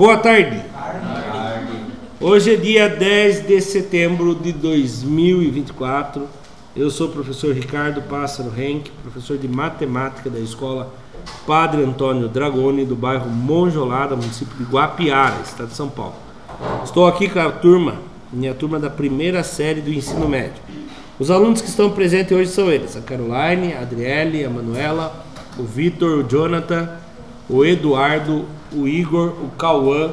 Boa tarde. Hoje é dia 10 de setembro de 2024. Eu sou o professor Ricardo Pássaro Henck, professor de matemática da escola Padre Antônio Dragoni, do bairro Monjolada, município de Guapiara, estado de São Paulo. Estou aqui com a turma, minha turma da primeira série do ensino médio. Os alunos que estão presentes hoje são eles: a Caroline, a Adriele, a Manuela, o Vitor, o Jonathan, o Eduardo, o Igor, o Cauã,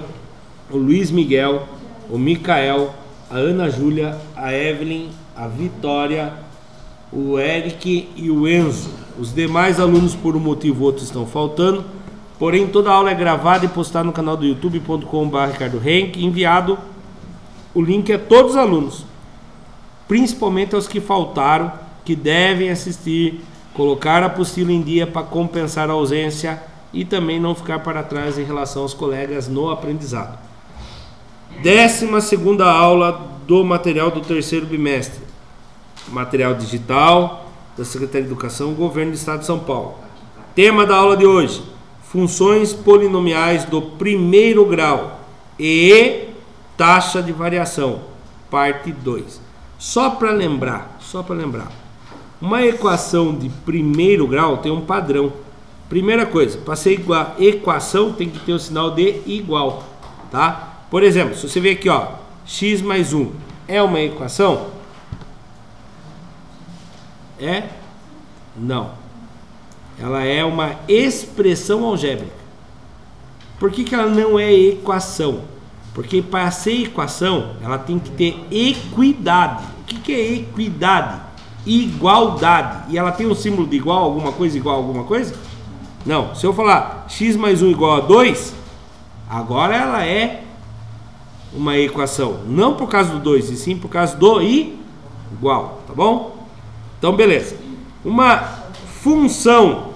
o Luiz Miguel, o Micael, a Ana Júlia, a Evelyn, a Vitória, o Eric e o Enzo. Os demais alunos, por um motivo ou outro, estão faltando, porém toda a aula é gravada e postada no canal do youtube.com/ricardohenck, enviado o link a todos os alunos, principalmente aos que faltaram, que devem assistir, colocar a apostila em dia para compensar a ausência e também não ficar para trás em relação aos colegas no aprendizado. 12ª aula do material do terceiro bimestre, material digital da Secretaria de Educação, Governo do Estado de São Paulo. Tema da aula de hoje: funções polinomiais do primeiro grau e taxa de variação, parte 2. Só para lembrar, uma equação de primeiro grau tem um padrão. Primeira coisa, para ser igual a equação tem que ter o sinal de igual, tá? Por exemplo, se você ver aqui, ó, x mais 1 é uma equação? É? Não. Ela é uma expressão algébrica. Por que ela não é equação? Porque para ser equação, ela tem que ter equidade. O que é equidade? Igualdade. E ela tem um símbolo de igual a alguma coisa, igual a alguma coisa? Não. Se eu falar x mais 1 igual a 2, agora ela é uma equação. Não por causa do 2, e sim por causa do igual. Tá bom? Então, beleza. Uma função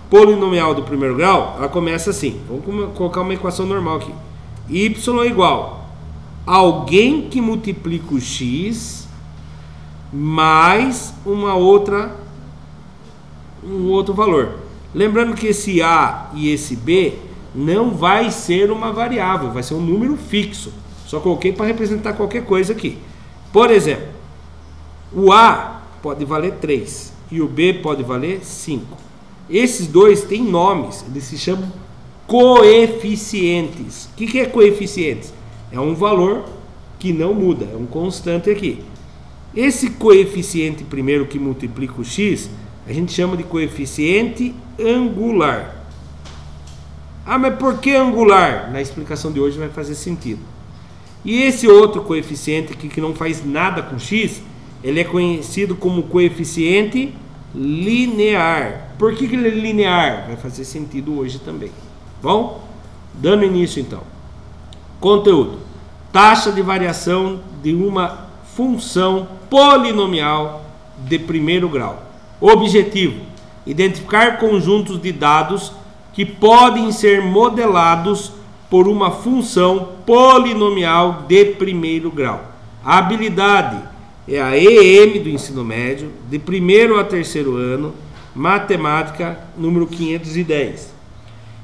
polinomial do primeiro grau, ela começa assim. Vamos colocar uma equação normal aqui. Y igual a alguém que multiplica o x mais um outro valor. Lembrando que esse a e esse b não vai ser uma variável, vai ser um número fixo. Só coloquei para representar qualquer coisa aqui. Por exemplo, o a pode valer 3 e o b pode valer 5. Esses dois têm nomes, eles se chamam coeficientes. O que é coeficientes? É um valor que não muda, é um constante aqui. Esse coeficiente primeiro que multiplica o x, a gente chama de coeficiente angular. Ah, mas por que angular? Na explicação de hoje vai fazer sentido. E esse outro coeficiente aqui que não faz nada com x, ele é conhecido como coeficiente linear. Por que ele é linear? Vai fazer sentido hoje também. Bom, dando início então. Conteúdo: taxa de variação de uma função polinomial de primeiro grau. Objetivo: identificar conjuntos de dados que podem ser modelados por uma função polinomial de primeiro grau. A habilidade é a EM do ensino médio, de primeiro a terceiro ano, matemática, número 510.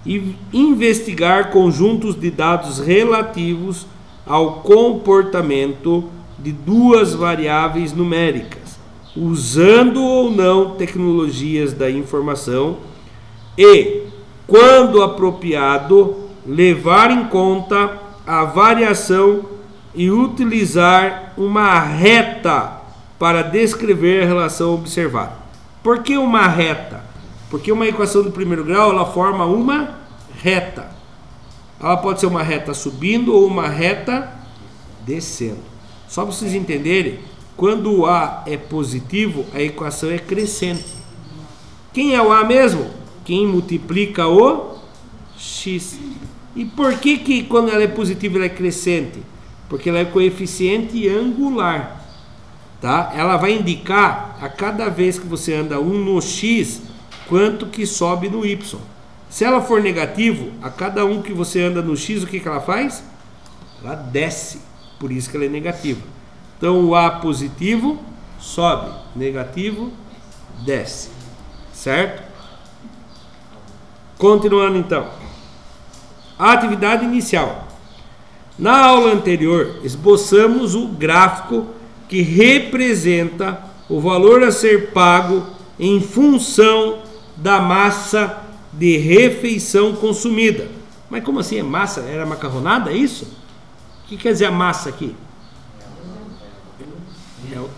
E investigar conjuntos de dados relativos ao comportamento de duas variáveis numéricas, usando ou não tecnologias da informação e, quando apropriado, levar em conta a variação e utilizar uma reta para descrever a relação observada. Por que uma reta? Porque uma equação do primeiro grau, ela forma uma reta. Ela pode ser uma reta subindo ou uma reta descendo. Só para vocês entenderem, quando o A é positivo, a equação é crescente. Quem é o A mesmo? Quem multiplica o x. E por que quando ela é positiva ela é crescente? Porque ela é coeficiente angular. Tá? Ela vai indicar a cada vez que você anda 1 no x, quanto que sobe no y. Se ela for negativo, a cada 1 que você anda no x, o que ela faz? Ela desce. Por isso que ela é negativa. Então o A positivo sobe, negativo desce. Certo? Continuando então. A atividade inicial. Na aula anterior, esboçamos o gráfico que representa o valor a ser pago em função da massa de refeição consumida. Mas como assim é massa? Era macarronada, é isso? O que quer dizer a massa aqui?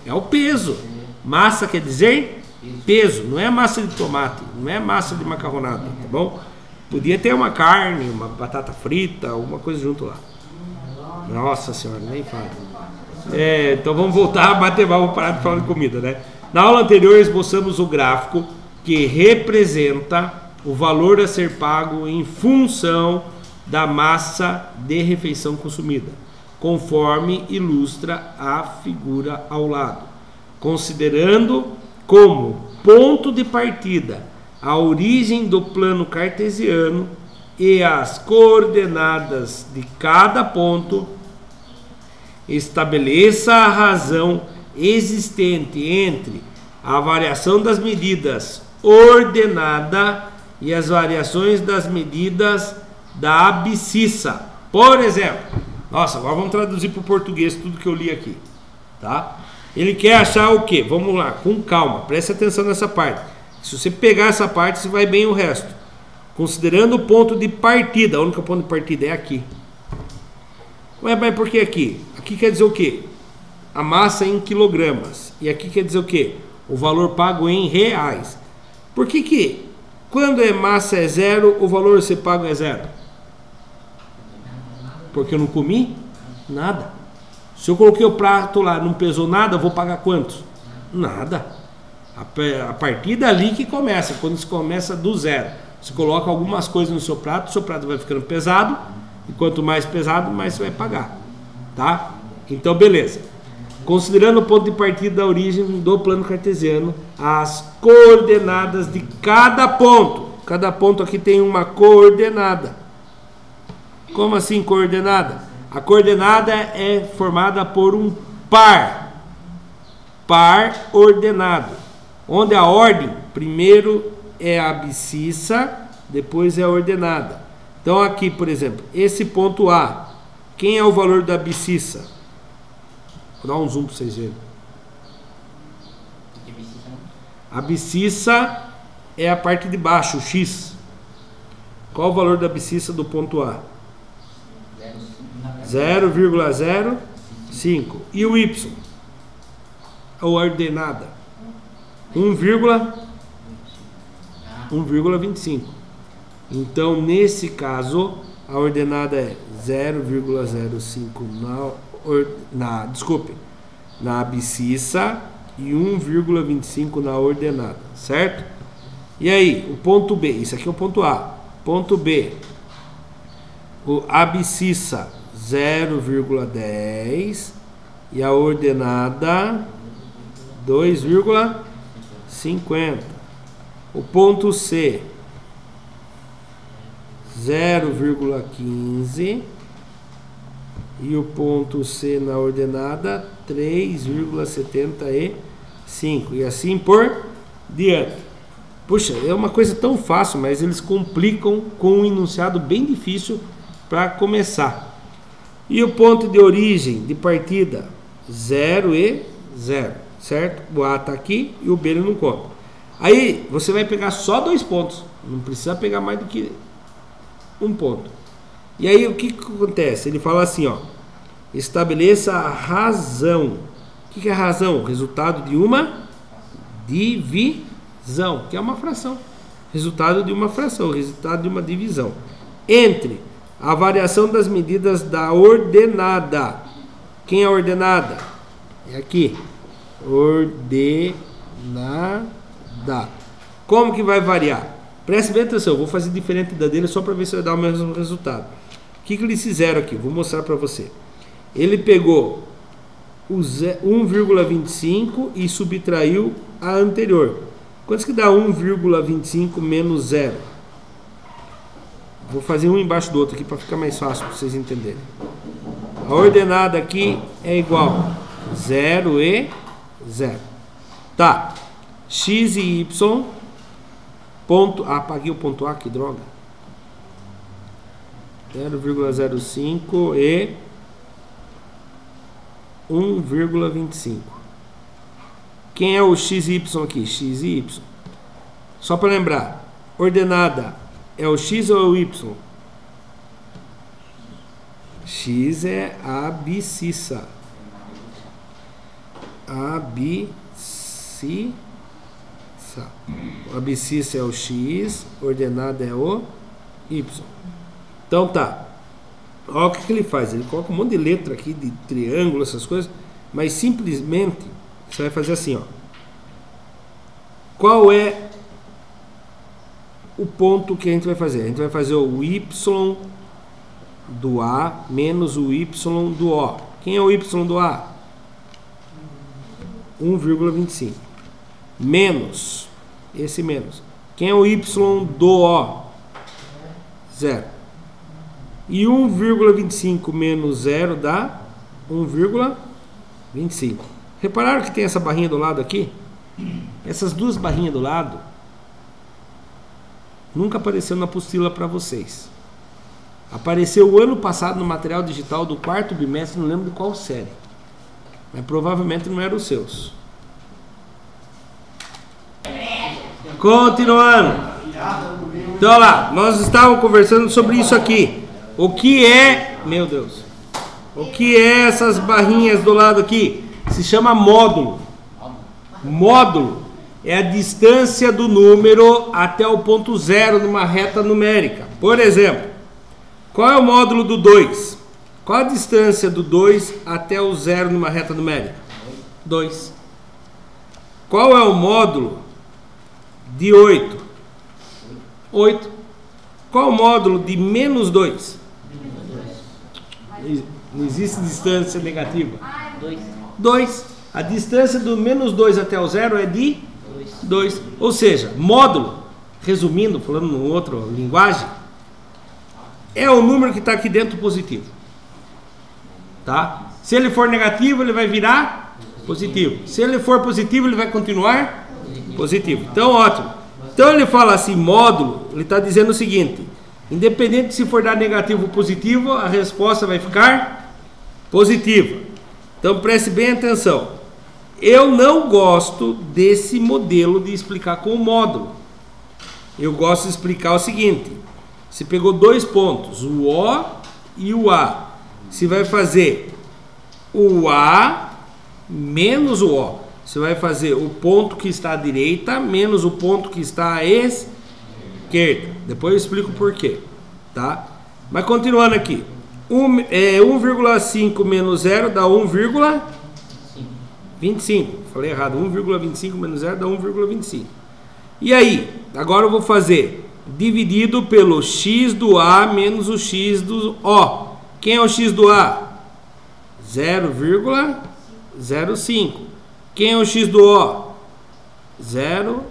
É o peso. Massa quer dizer peso, não é massa de tomate, não é massa de macarronada, tá bom? Podia ter uma carne, uma batata frita, alguma coisa junto lá. Nossa senhora, nem fala. Então vamos voltar a bater mal, vamos parar de falar de comida, né? Na aula anterior esboçamos o gráfico que representa o valor a ser pago em função da massa de refeição consumida, conforme ilustra a figura ao lado, considerando como ponto de partida a origem do plano cartesiano e as coordenadas de cada ponto. Estabeleça a razão existente entre a variação das medidas ordenada e as variações das medidas da abscissa. Por exemplo, nossa, agora vamos traduzir para o português tudo que eu li aqui, tá? Ele quer achar o quê? Vamos lá, com calma, preste atenção nessa parte. Se você pegar essa parte, você vai bem o resto. Considerando o ponto de partida, o único ponto de partida é aqui. Ué, mas por que aqui? Aqui quer dizer o quê? A massa em quilogramas. E aqui quer dizer o quê? O valor pago em reais. Por que quando é massa é zero, o valor a ser pago é zero? Porque eu não comi nada. Se eu coloquei o prato lá, não pesou nada, eu vou pagar quantos? Nada. A partir dali que começa, quando se começa do zero. Você coloca algumas coisas no seu prato vai ficando pesado, e quanto mais pesado, mais você vai pagar. Tá? Então, beleza. Considerando o ponto de partida da origem do plano cartesiano, as coordenadas de cada ponto. Cada ponto aqui tem uma coordenada. Como assim coordenada? A coordenada é formada por um par. Par ordenado. Onde a ordem, primeiro é a abscissa, depois é a ordenada. Então aqui, por exemplo, esse ponto A, quem é o valor da abscissa? Vou dar um zoom para vocês verem. A abscissa é a parte de baixo, o X. Qual o valor da abscissa do ponto A? 0,05. E o Y? A ordenada? 1,25. Então, nesse caso, a ordenada é 0,05 na abscissa e 1,25 na ordenada, certo? E aí, o ponto B, isso aqui é o ponto A. Ponto B, a abscissa 0,10 e a ordenada 2,50. O ponto C 0,15 e o ponto C na ordenada 3,75 e assim por diante. Puxa, é uma coisa tão fácil, mas eles complicam com um enunciado bem difícil para começar. E o ponto de origem, de partida, 0 e 0, certo? O A está aqui e o B ele não conta. Aí você vai pegar só 2 pontos, não precisa pegar mais do que um ponto. E aí o que acontece? Ele fala assim, ó, estabeleça a razão. O que é a razão? O resultado de uma divisão, que é uma fração. Resultado de uma fração, resultado de uma divisão. Entre a variação das medidas da ordenada. Quem é a ordenada? É aqui. Ordenada. Como que vai variar? Preste bem atenção, eu vou fazer diferente da dele só para ver se vai dar o mesmo resultado. O que eles fizeram aqui? Vou mostrar para você. Ele pegou o 1,25 e subtraiu a anterior. Quanto que dá 1,25 menos 0? Vou fazer um embaixo do outro aqui para ficar mais fácil para vocês entenderem. A ordenada aqui é igual 0 e 0. Tá. X e Y. Ponto, apaguei o ponto A, que droga. 0,05 e 1,25. Quem é o x e y aqui? X e y. Só para lembrar, ordenada é o x ou é o y? X é a abscissa. Abscissa. A abscissa é o x, ordenada é o y. Então tá. Olha o que ele faz. Ele coloca um monte de letra aqui, de triângulo, essas coisas. Mas simplesmente você vai fazer assim, ó. Qual é o ponto que a gente vai fazer? A gente vai fazer o y do A menos o y do O. Quem é o y do A? 1,25. Menos, esse menos. Quem é o y do O? 0. E 1,25 menos 0 dá 1,25. Repararam que tem essa barrinha do lado aqui? Essas duas barrinhas do lado nunca apareceu na apostila para vocês. Apareceu o ano passado no material digital do 4º bimestre, não lembro de qual série. Mas provavelmente não eram os seus. Continuando. Então, olha lá, nós estávamos conversando sobre isso aqui. O que é, meu Deus, o que é essas barrinhas do lado aqui? Se chama módulo. Módulo é a distância do número até o ponto zero numa reta numérica. Por exemplo, qual é o módulo do 2? Qual a distância do 2 até o zero numa reta numérica? 2. Qual é o módulo de 8? 8. Qual o módulo de menos 2? Não existe distância negativa. 2. A distância do menos 2 até o zero é de 2. Ou seja, módulo, resumindo, falando em outra linguagem, é o número que está aqui dentro positivo. Tá? Se ele for negativo, ele vai virar positivo. Se ele for positivo, ele vai continuar positivo. Então, ótimo. Então ele fala assim, módulo, ele está dizendo o seguinte: independente se for dar negativo ou positivo, a resposta vai ficar positiva. Então preste bem atenção. Eu não gosto desse modelo de explicar com o módulo. Eu gosto de explicar o seguinte: você pegou dois pontos, o O e o A. Você vai fazer o A menos o O. Você vai fazer o ponto que está à direita menos o ponto que está à esquerda. Depois eu explico por quê, tá? Mas continuando aqui, 1,5 menos 0 dá 1,25. Falei errado, 1,25 menos 0 dá 1,25. E aí, agora eu vou fazer dividido pelo x do A menos o x do O. Quem é o x do A? 0,05. Quem é o x do O? 0.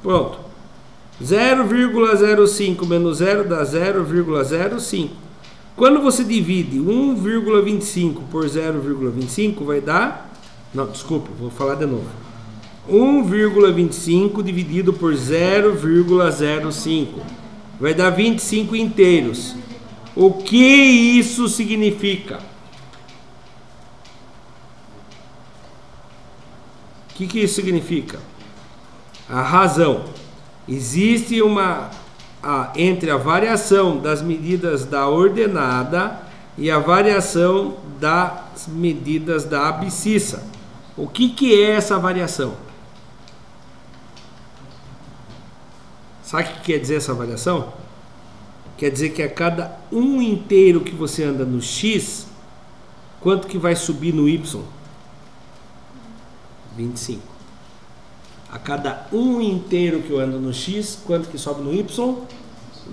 Pronto. 0,05 menos 0 dá 0,05. Quando você divide 1,25 por 0,25 vai dar... Não, desculpa, vou falar de novo. 1,25 dividido por 0,05 vai dar 25 inteiros. O que isso significa? O que isso significa? A razão. Existe entre a variação das medidas da ordenada e a variação das medidas da abscissa. O que é essa variação? Sabe o que quer dizer essa variação? Quer dizer que a cada um inteiro que você anda no X, quanto que vai subir no Y? 25. A cada um inteiro que eu ando no X, quanto que sobe no Y?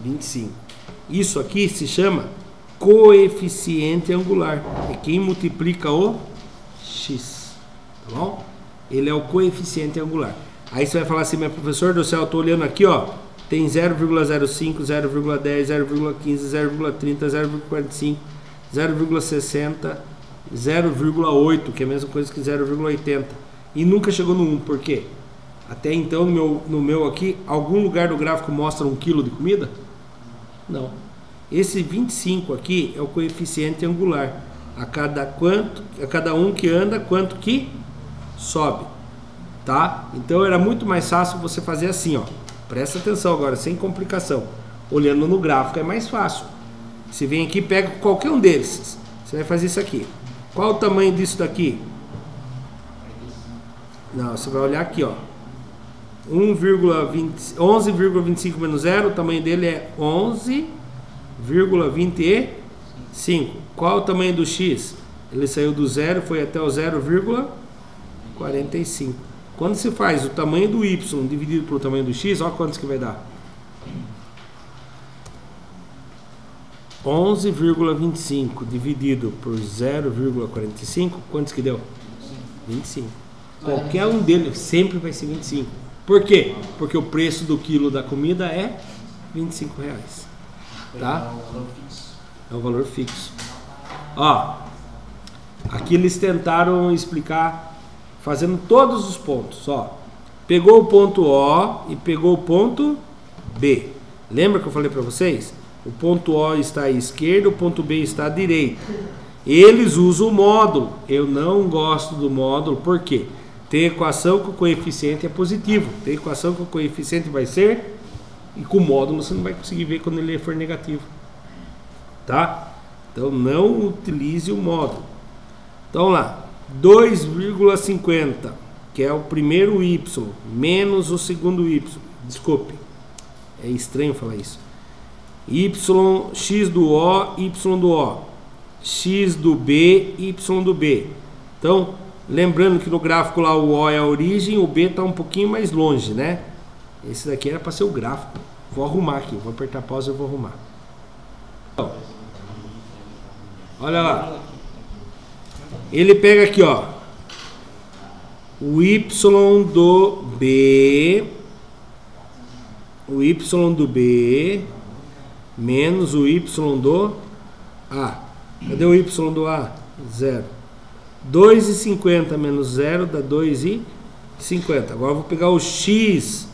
25. Isso aqui se chama coeficiente angular. É quem multiplica o X. Tá bom? Ele é o coeficiente angular. Aí você vai falar assim, mas professor do céu, eu estou olhando aqui, ó. Tem 0,05, 0,10, 0,15, 0,30, 0,45, 0,60, 0,8, que é a mesma coisa que 0,80. E nunca chegou no 1. Por quê? Até então, no meu aqui, algum lugar do gráfico mostra 1 kg de comida? Não. Esse 25 aqui é o coeficiente angular. a cada um que anda, quanto que sobe, tá? Então era muito mais fácil você fazer assim, ó. Presta atenção agora, sem complicação. Olhando no gráfico é mais fácil. Você vem aqui e pega qualquer um desses. Você vai fazer isso aqui. Qual o tamanho disso daqui? Não, você vai olhar aqui, ó. 11,25 menos 0, o tamanho dele é 11,25. Qual o tamanho do x? Ele saiu do 0, foi até o 0,45. Quando se faz o tamanho do y dividido pelo tamanho do x, olha quantos que vai dar. 11,25 dividido por 0,45, quantos que deu? 25. Qualquer um deles sempre vai ser 25. Por quê? Porque o preço do quilo da comida é R$25. Tá? É um valor fixo. Ó, aqui eles tentaram explicar fazendo todos os pontos. Ó, pegou o ponto O e pegou o ponto B. Lembra que eu falei para vocês? O ponto O está à esquerda, o ponto B está à direita. Eles usam o módulo. Eu não gosto do módulo, por quê? Tem equação que o coeficiente é positivo. Tem equação que o coeficiente vai ser, e com o módulo você não vai conseguir ver quando ele for negativo. Tá? Então não utilize o módulo. Então lá, 2,50, que é o primeiro y, menos o segundo y. Desculpe, é estranho falar isso. X do O, Y do O. X do B, Y do B. Então, lembrando que no gráfico lá o O é a origem, o B está um pouquinho mais longe, né? Esse daqui era para ser o gráfico. Vou arrumar aqui, vou apertar pausa e vou arrumar. Então, olha lá. Ele pega aqui, ó, o Y do B, menos o Y do A. Cadê o Y do A? 0. 2,50 menos 0 dá 2,50. Agora eu vou pegar o X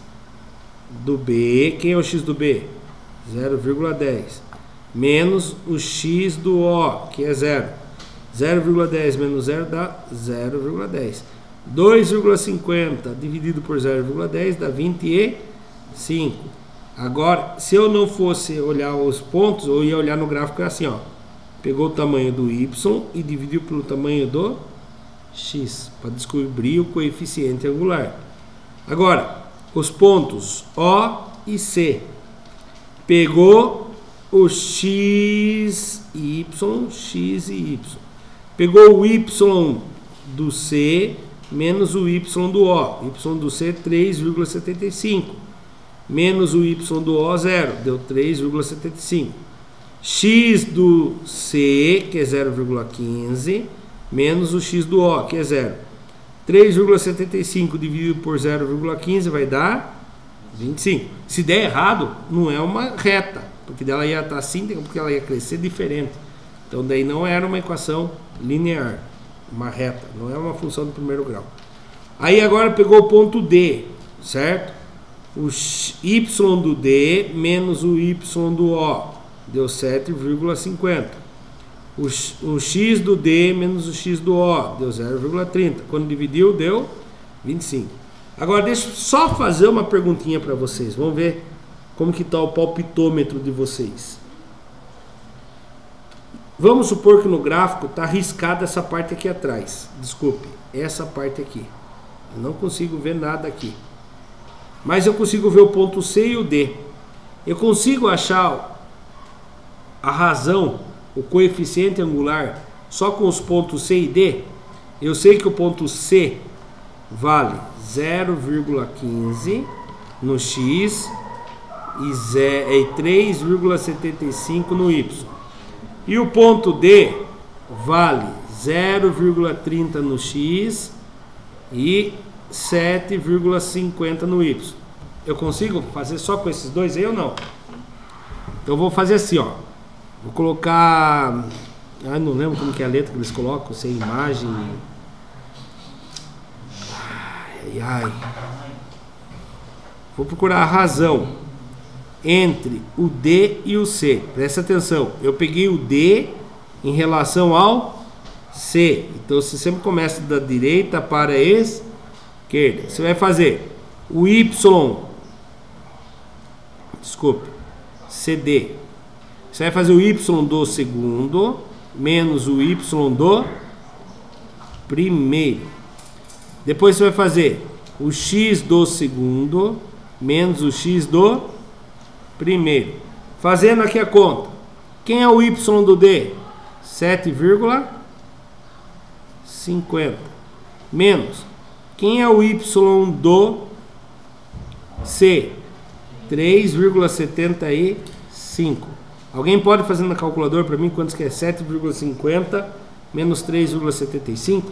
do B. Quem é o X do B? 0,10. Menos o X do O, que é 0. 0,10 menos 0 dá 0,10. 2,50 dividido por 0,10 dá 25. Agora, se eu não fosse olhar os pontos, eu ia olhar no gráfico assim, ó. Pegou o tamanho do y e dividiu pelo tamanho do x, para descobrir o coeficiente angular. Agora, os pontos O e C. Pegou o x e y. Pegou o y do C menos o y do O. Y do C 3,75. Menos o y do O 0, deu 3,75. X do C, que é 0,15, menos o x do O, que é 0. 3,75 dividido por 0,15 vai dar 25. Se der errado, não é uma reta, porque ela ia estar assim, porque ela ia crescer diferente. Então daí não era uma equação linear, uma reta, não é uma função do primeiro grau. Aí agora pegou o ponto D, certo? O y do D menos o y do O, deu 7,50. O x do D menos o x do O, deu 0,30. Quando dividiu, deu 25. Agora deixa eu só fazer uma perguntinha para vocês. Vamos ver como que está o palpitômetro de vocês. Vamos supor que no gráfico está riscada essa parte aqui atrás. Desculpe, essa parte aqui. Eu não consigo ver nada aqui. Mas eu consigo ver o ponto C e o D. Eu consigo achar a razão, o coeficiente angular, só com os pontos C e D. Eu sei que o ponto C vale 0,15 no X e 3,75 no Y. E o ponto D vale 0,30 no X e 7,50 no Y. Eu consigo fazer só com esses dois aí ou não? Então eu vou fazer assim, ó. Vou colocar... não lembro como que é a letra que eles colocam, sem imagem. Ai. Vou procurar a razão entre o D e o C. Presta atenção. Eu peguei o D em relação ao C. Então você sempre começa da direita para a esquerda. Você vai fazer o Y, desculpe, CD. Você vai fazer o Y do segundo menos o Y do primeiro. Depois você vai fazer o X do segundo menos o X do primeiro. Fazendo aqui a conta. Quem é o Y do D? 7,50. Menos. Quem é o Y do C? 3,75. Alguém pode fazer na calculadora para mim quantos que é 7,50 menos 3,75?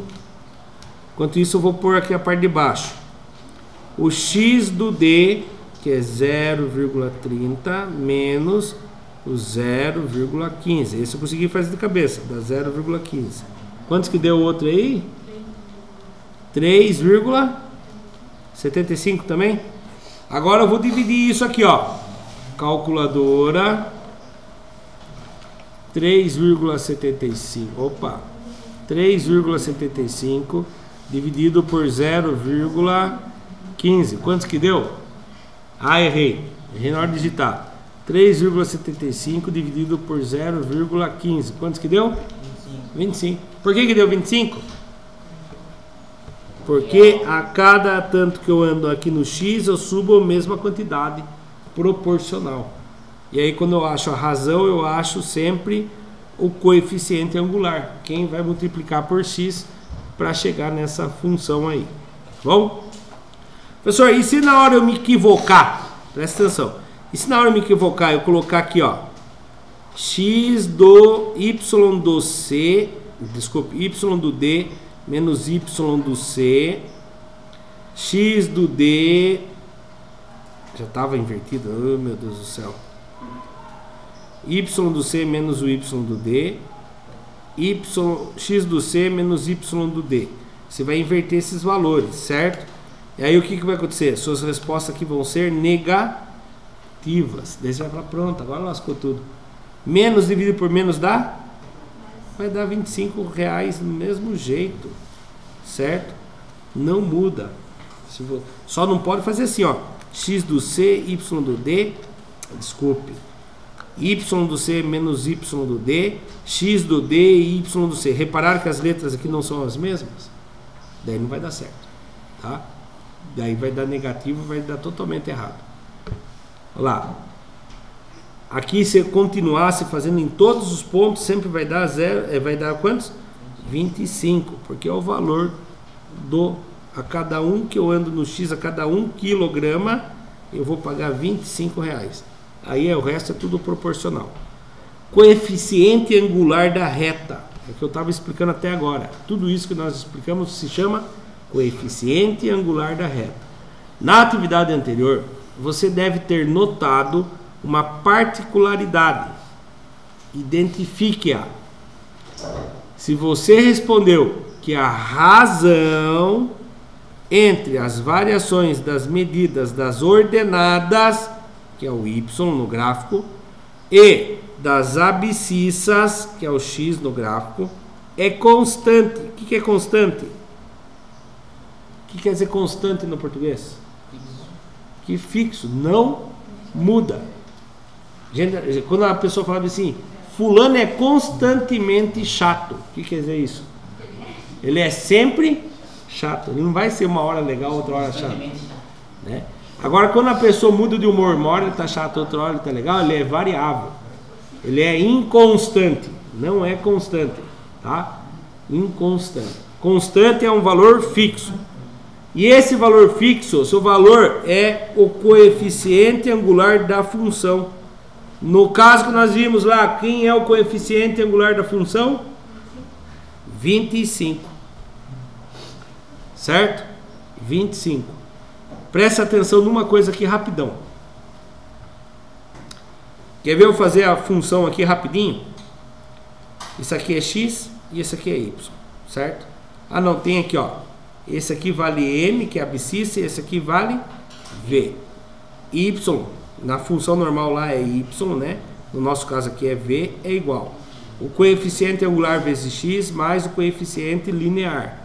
Enquanto isso eu vou pôr aqui a parte de baixo. O X do D, que é 0,30 menos o 0,15. Esse eu consegui fazer de cabeça, dá 0,15. Quantos que deu o outro aí? 3,75 também? Agora eu vou dividir isso aqui, ó. Calculadora 3,75. Opa. 3,75 dividido por 0,15. Quantos que deu? Ah, errei. Errei na hora de digitar. 3,75 dividido por 0,15. Quantos que deu? 25. Por que deu 25? Porque a cada tanto que eu ando aqui no X, eu subo a mesma quantidade proporcional. E aí quando eu acho a razão, eu acho sempre o coeficiente angular. Quem vai multiplicar por X para chegar nessa função aí. Bom? Professor, e se na hora eu me equivocar? Presta atenção. E se na hora eu me equivocar, eu colocar aqui, ó, X do Y do C, desculpe, Y do D menos Y do C, X do D, já estava invertido, oh meu Deus do céu, Y do C menos o Y do D, X do C menos Y do D. Você vai inverter esses valores, certo? E aí o que vai acontecer? Suas respostas aqui vão ser negativas. Daí você vai falar, pronto, agora lascou tudo. Menos dividido por menos dá? Vai dar R$25 do mesmo jeito, certo? Não muda. Só não pode fazer assim, ó, X do C, Y do D, desculpe, Y do C menos Y do D, X do D e Y do C. Repararam que as letras aqui não são as mesmas? Daí não vai dar certo, tá? Daí vai dar negativo, vai dar totalmente errado. Olha lá. Aqui, se continuasse fazendo em todos os pontos, sempre vai dar zero, vai dar quantos? 25, porque é o valor do a cada um que eu ando no X, a cada 1 quilograma, eu vou pagar R$25. Aí o resto é tudo proporcional. Coeficiente angular da reta, é o que eu estava explicando até agora. Tudo isso que nós explicamos se chama coeficiente angular da reta. Na atividade anterior, você deve ter notado uma particularidade. Identifique-a. Se você respondeu que a razão entre as variações das medidas das ordenadas, que é o Y no gráfico, e das abscissas, que é o X no gráfico, é constante. O que é constante? O que quer dizer constante no português? Que fixo, não muda. Quando a pessoa fala assim, fulano é constantemente chato, o que quer dizer isso? Ele é sempre chato, ele não vai ser uma hora legal, outra hora chato, né? Agora, quando a pessoa muda de humor, uma hora ele está chato, outra hora ele está legal, ele é variável, ele é inconstante, não é constante, tá? Inconstante. Constante é um valor fixo. E esse valor fixo, seu valor é o coeficiente angular da função. No caso que nós vimos lá, quem é o coeficiente angular da função? 25. Certo? 25. Presta atenção numa coisa aqui rapidão. Quer ver eu fazer a função aqui rapidinho? Isso aqui é x e esse aqui é y, certo? Ah não, tem aqui ó, esse aqui vale m, que é a abscissa, e esse aqui vale v. Y, na função normal lá é y, né? No nosso caso aqui é v, é igual. o coeficiente angular vezes x mais o coeficiente linear.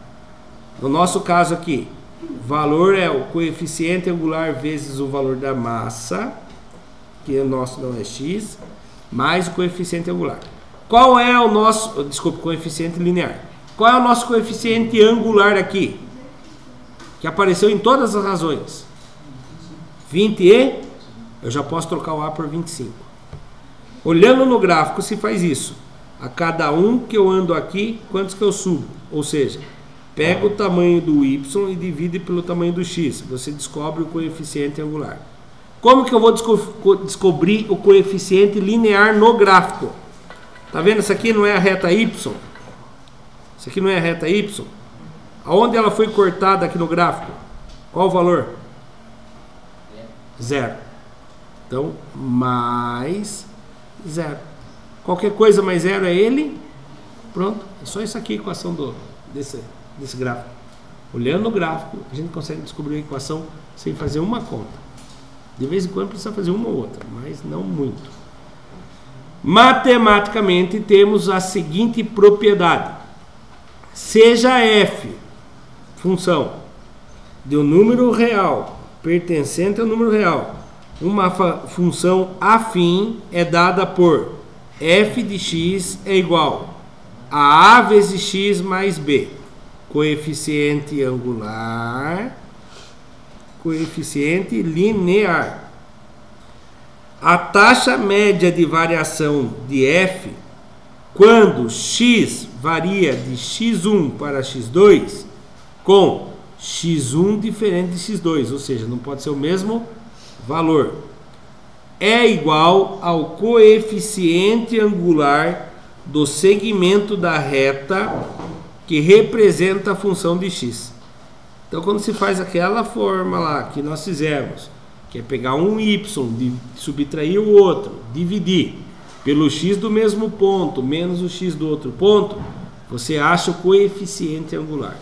No nosso caso aqui, o valor é o coeficiente angular vezes o valor da massa, que o nosso não é x, mais o coeficiente angular. Qual é o nosso, desculpa, coeficiente linear. Qual é o nosso coeficiente angular aqui? Que apareceu em todas as razões. 20 e eu já posso trocar o A por 25. Olhando no gráfico se faz isso. A cada um que eu ando aqui, quantos que eu subo? Ou seja, pega o tamanho do y e divide pelo tamanho do x. Você descobre o coeficiente angular. Como que eu vou descobrir o coeficiente linear no gráfico? Tá vendo? Isso aqui não é a reta y. Isso aqui não é a reta y. Aonde ela foi cortada aqui no gráfico? Qual o valor? 0. Então, mais 0. Qualquer coisa mais 0 é ele. Pronto. É só isso aqui a equação desse gráfico. Olhando no gráfico, a gente consegue descobrir a equação sem fazer uma conta. De vez em quando precisa fazer uma ou outra, mas não muito. Matematicamente, temos a seguinte propriedade. Seja f, função, de um número real pertencente ao número real, uma função afim é dada por f de x é igual a vezes x mais b, coeficiente angular, coeficiente linear. A taxa média de variação de f, quando x varia de x1 para x2, com x1 diferente de x2, ou seja, não pode ser o mesmo valor, é igual ao coeficiente angular do segmento da reta que representa a função de x. Então, quando se faz aquela forma lá que nós fizemos, que é pegar um y, subtrair o outro, dividir pelo x do mesmo ponto menos o x do outro ponto, você acha o coeficiente angular.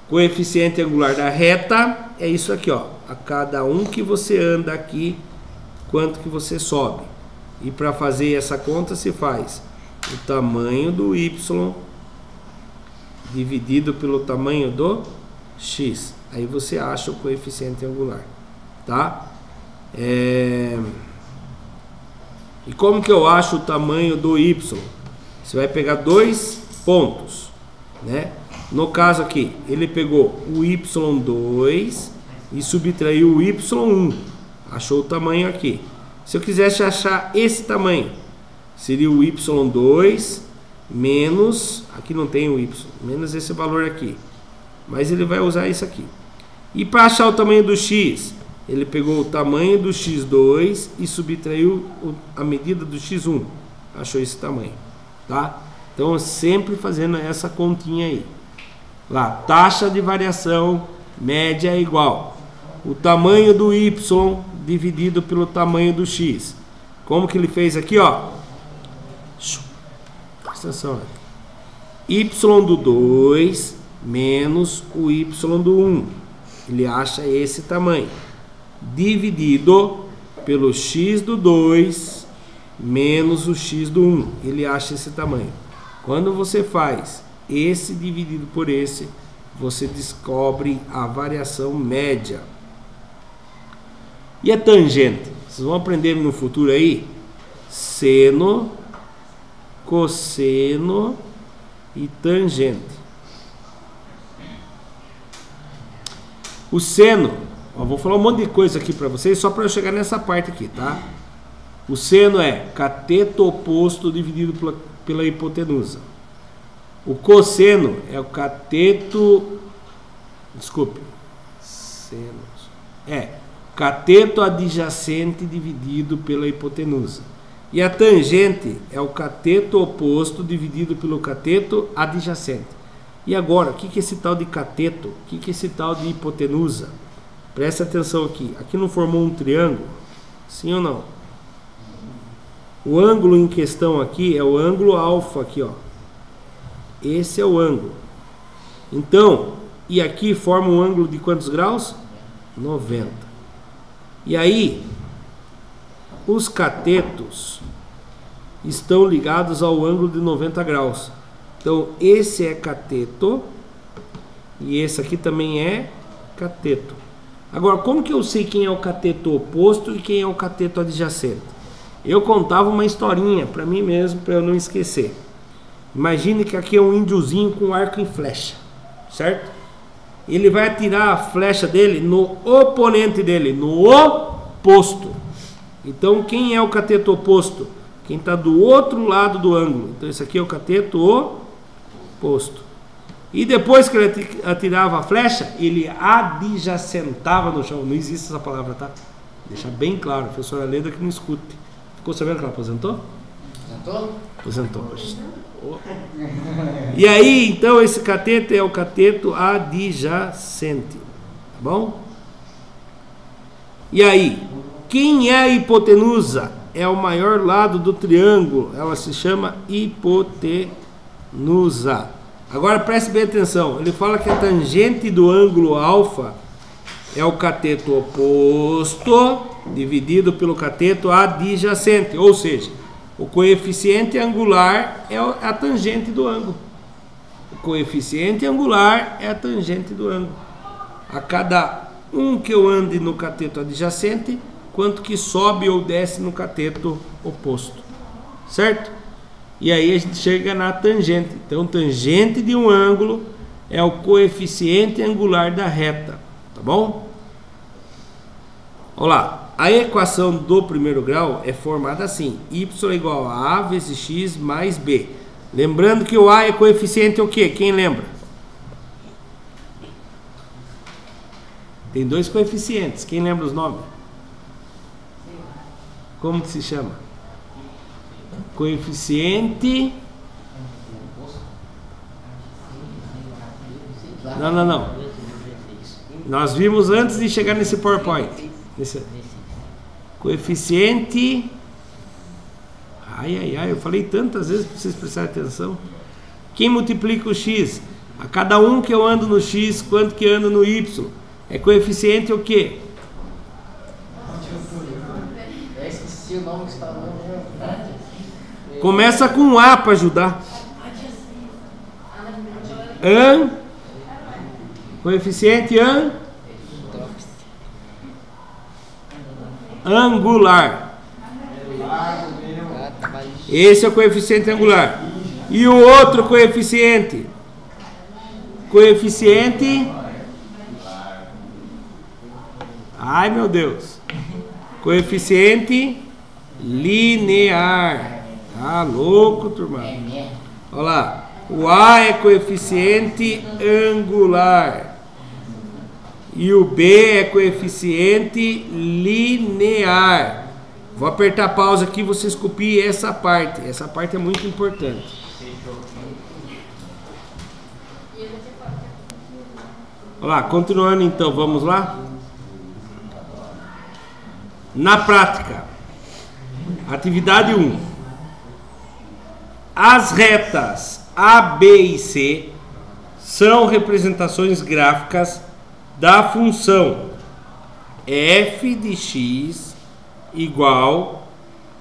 Coeficiente angular da reta é isso aqui, ó. A cada um que você anda aqui, quanto que você sobe. E para fazer essa conta se faz o tamanho do y dividido pelo tamanho do x. Aí você acha o coeficiente angular, tá? E como que eu acho o tamanho do y? Você vai pegar dois pontos, né? No caso aqui, ele pegou o y2 e subtraiu o y1. Achou o tamanho aqui. Se eu quisesse achar esse tamanho, seria o y2 menos, aqui não tem o y, menos esse valor aqui. Mas ele vai usar isso aqui. E para achar o tamanho do x, ele pegou o tamanho do x2 e subtraiu a medida do x1. Achou esse tamanho, tá? Então, sempre fazendo essa continha aí. Lá, taxa de variação média é igual o tamanho do y dividido pelo tamanho do x. Como que ele fez aqui, ó? Presta atenção. Y do 2 menos o y do 1. Ele acha esse tamanho. Dividido pelo x do 2 menos o x do 1. Ele acha esse tamanho. Quando você faz esse dividido por esse, você descobre a variação média. E a tangente? Vocês vão aprender no futuro aí seno, cosseno e tangente. O seno, ó, vou falar um monte de coisa aqui para vocês só para eu chegar nessa parte aqui, tá? O seno é cateto oposto dividido pela hipotenusa. O cosseno é o cateto, desculpe, cateto adjacente dividido pela hipotenusa. E a tangente é o cateto oposto dividido pelo cateto adjacente. E agora, o que é esse tal de cateto? O que é esse tal de hipotenusa? Presta atenção aqui. Aqui não formou um triângulo? Sim ou não? O ângulo em questão aqui é o ângulo alfa aqui, ó. Esse é o ângulo. Então, e aqui forma um ângulo de quantos graus? 90. E aí, os catetos estão ligados ao ângulo de 90 graus. Então, esse é cateto e esse aqui também é cateto. Agora, como que eu sei quem é o cateto oposto e quem é o cateto adjacente? Eu contava uma historinha para mim mesmo, para eu não esquecer. Imagine que aqui é um índiozinho com arco e flecha, certo? Ele vai atirar a flecha dele no oponente dele, no oposto. Então, quem é o cateto oposto? Quem está do outro lado do ângulo. Então, esse aqui é o cateto oposto. E depois que ele atirava a flecha, ele adjacentava no chão. Não existe essa palavra, tá? Deixa bem claro, a professora Leda que não escute. Ficou sabendo que ela aposentou? Aposentou? Aposentou. E aí, então, esse cateto é o cateto adjacente. Tá bom? E aí, quem é a hipotenusa? É o maior lado do triângulo. Ela se chama hipotenusa. Agora preste bem atenção. Ele fala que a tangente do ângulo alfa é o cateto oposto dividido pelo cateto adjacente. Ou seja, o coeficiente angular é a tangente do ângulo. O coeficiente angular é a tangente do ângulo. A cada um que eu ande no cateto adjacente, quanto que sobe ou desce no cateto oposto. Certo? E aí a gente chega na tangente. Então, tangente de um ângulo é o coeficiente angular da reta. Tá bom? Olha lá. A equação do primeiro grau é formada assim: y é igual a a vezes x mais b. Lembrando que o a é coeficiente o quê? Quem lembra? Tem dois coeficientes. Quem lembra os nomes? Como que se chama? Coeficiente... Não. Nós vimos antes de chegar nesse PowerPoint. Coeficiente... Ai, eu falei tantas vezes para vocês prestarem atenção. Quem multiplica o x? A cada um que eu ando no x, quanto que ando no y? É coeficiente o quê? Eu esqueci o nome que você estava falando. Começa com A para ajudar. Coeficiente angular. Esse é o coeficiente angular. E o outro coeficiente? Coeficiente... Ai, meu Deus. Coeficiente linear. Tá louco, turma? Olha lá. O A é coeficiente angular. E o B é coeficiente linear. Vou apertar pausa aqui e vocês copiem essa parte. Essa parte é muito importante. Olha lá, continuando então, vamos lá? Na prática, atividade 1. As retas A, B e C são representações gráficas da função f de x igual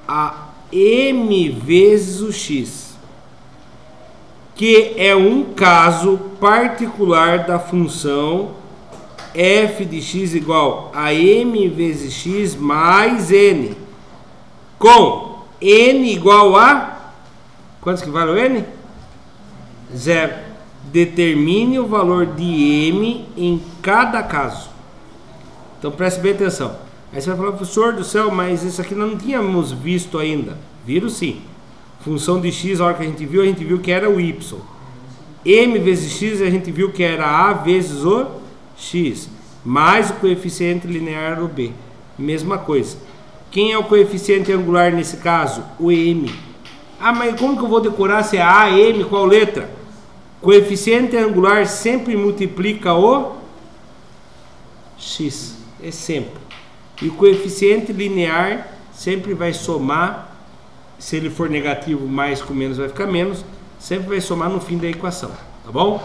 a m vezes o x, que é um caso particular da função f de x igual a m vezes x mais n, com n igual a... Quantos que vale o n? 0. Determine o valor de m em cada caso. Então preste bem atenção. Aí você vai falar, professor do céu, mas isso aqui nós não tínhamos visto ainda. Viram sim. Função de x, a hora que a gente viu que era o y. M vezes x, a gente viu que era a vezes o x, mais o coeficiente linear do b. Mesma coisa. Quem é o coeficiente angular nesse caso? O m. Ah, mas como que eu vou decorar se é a, m, qual letra? Coeficiente angular sempre multiplica o x. É sempre. E o coeficiente linear sempre vai somar. Se ele for negativo, mais com menos vai ficar menos. Sempre vai somar no fim da equação. Tá bom?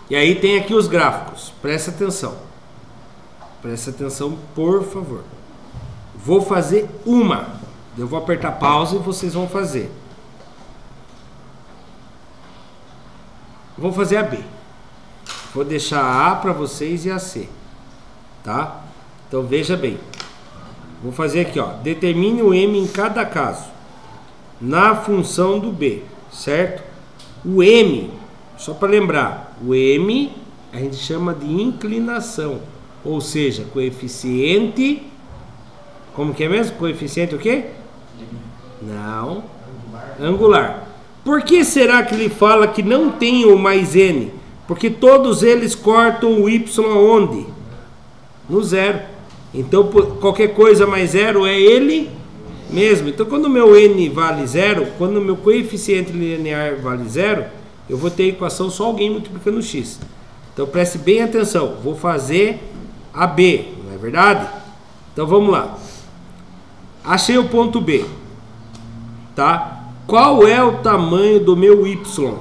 E aí tem aqui os gráficos. Presta atenção. Presta atenção, por favor. Vou fazer uma. Eu vou apertar pause e vocês vão fazer. Vou fazer a B. Vou deixar a A para vocês e a C. Tá? Então veja bem. Vou fazer aqui, ó. Determine o M em cada caso. Na função do B. Certo? O M, só para lembrar, o M a gente chama de inclinação. Ou seja, coeficiente... Como que é mesmo? Coeficiente o quê? Não. Angular. Por que será que ele fala que não tem o mais N? Porque todos eles cortam o Y aonde? No zero. Então qualquer coisa mais zero é ele mesmo. Então quando o meu N vale zero, quando o meu coeficiente linear vale zero, eu vou ter a equação só alguém multiplicando o x. Então preste bem atenção. Vou fazer a B, não é verdade? Então vamos lá. Achei o ponto B. Tá? Qual é o tamanho do meu Y?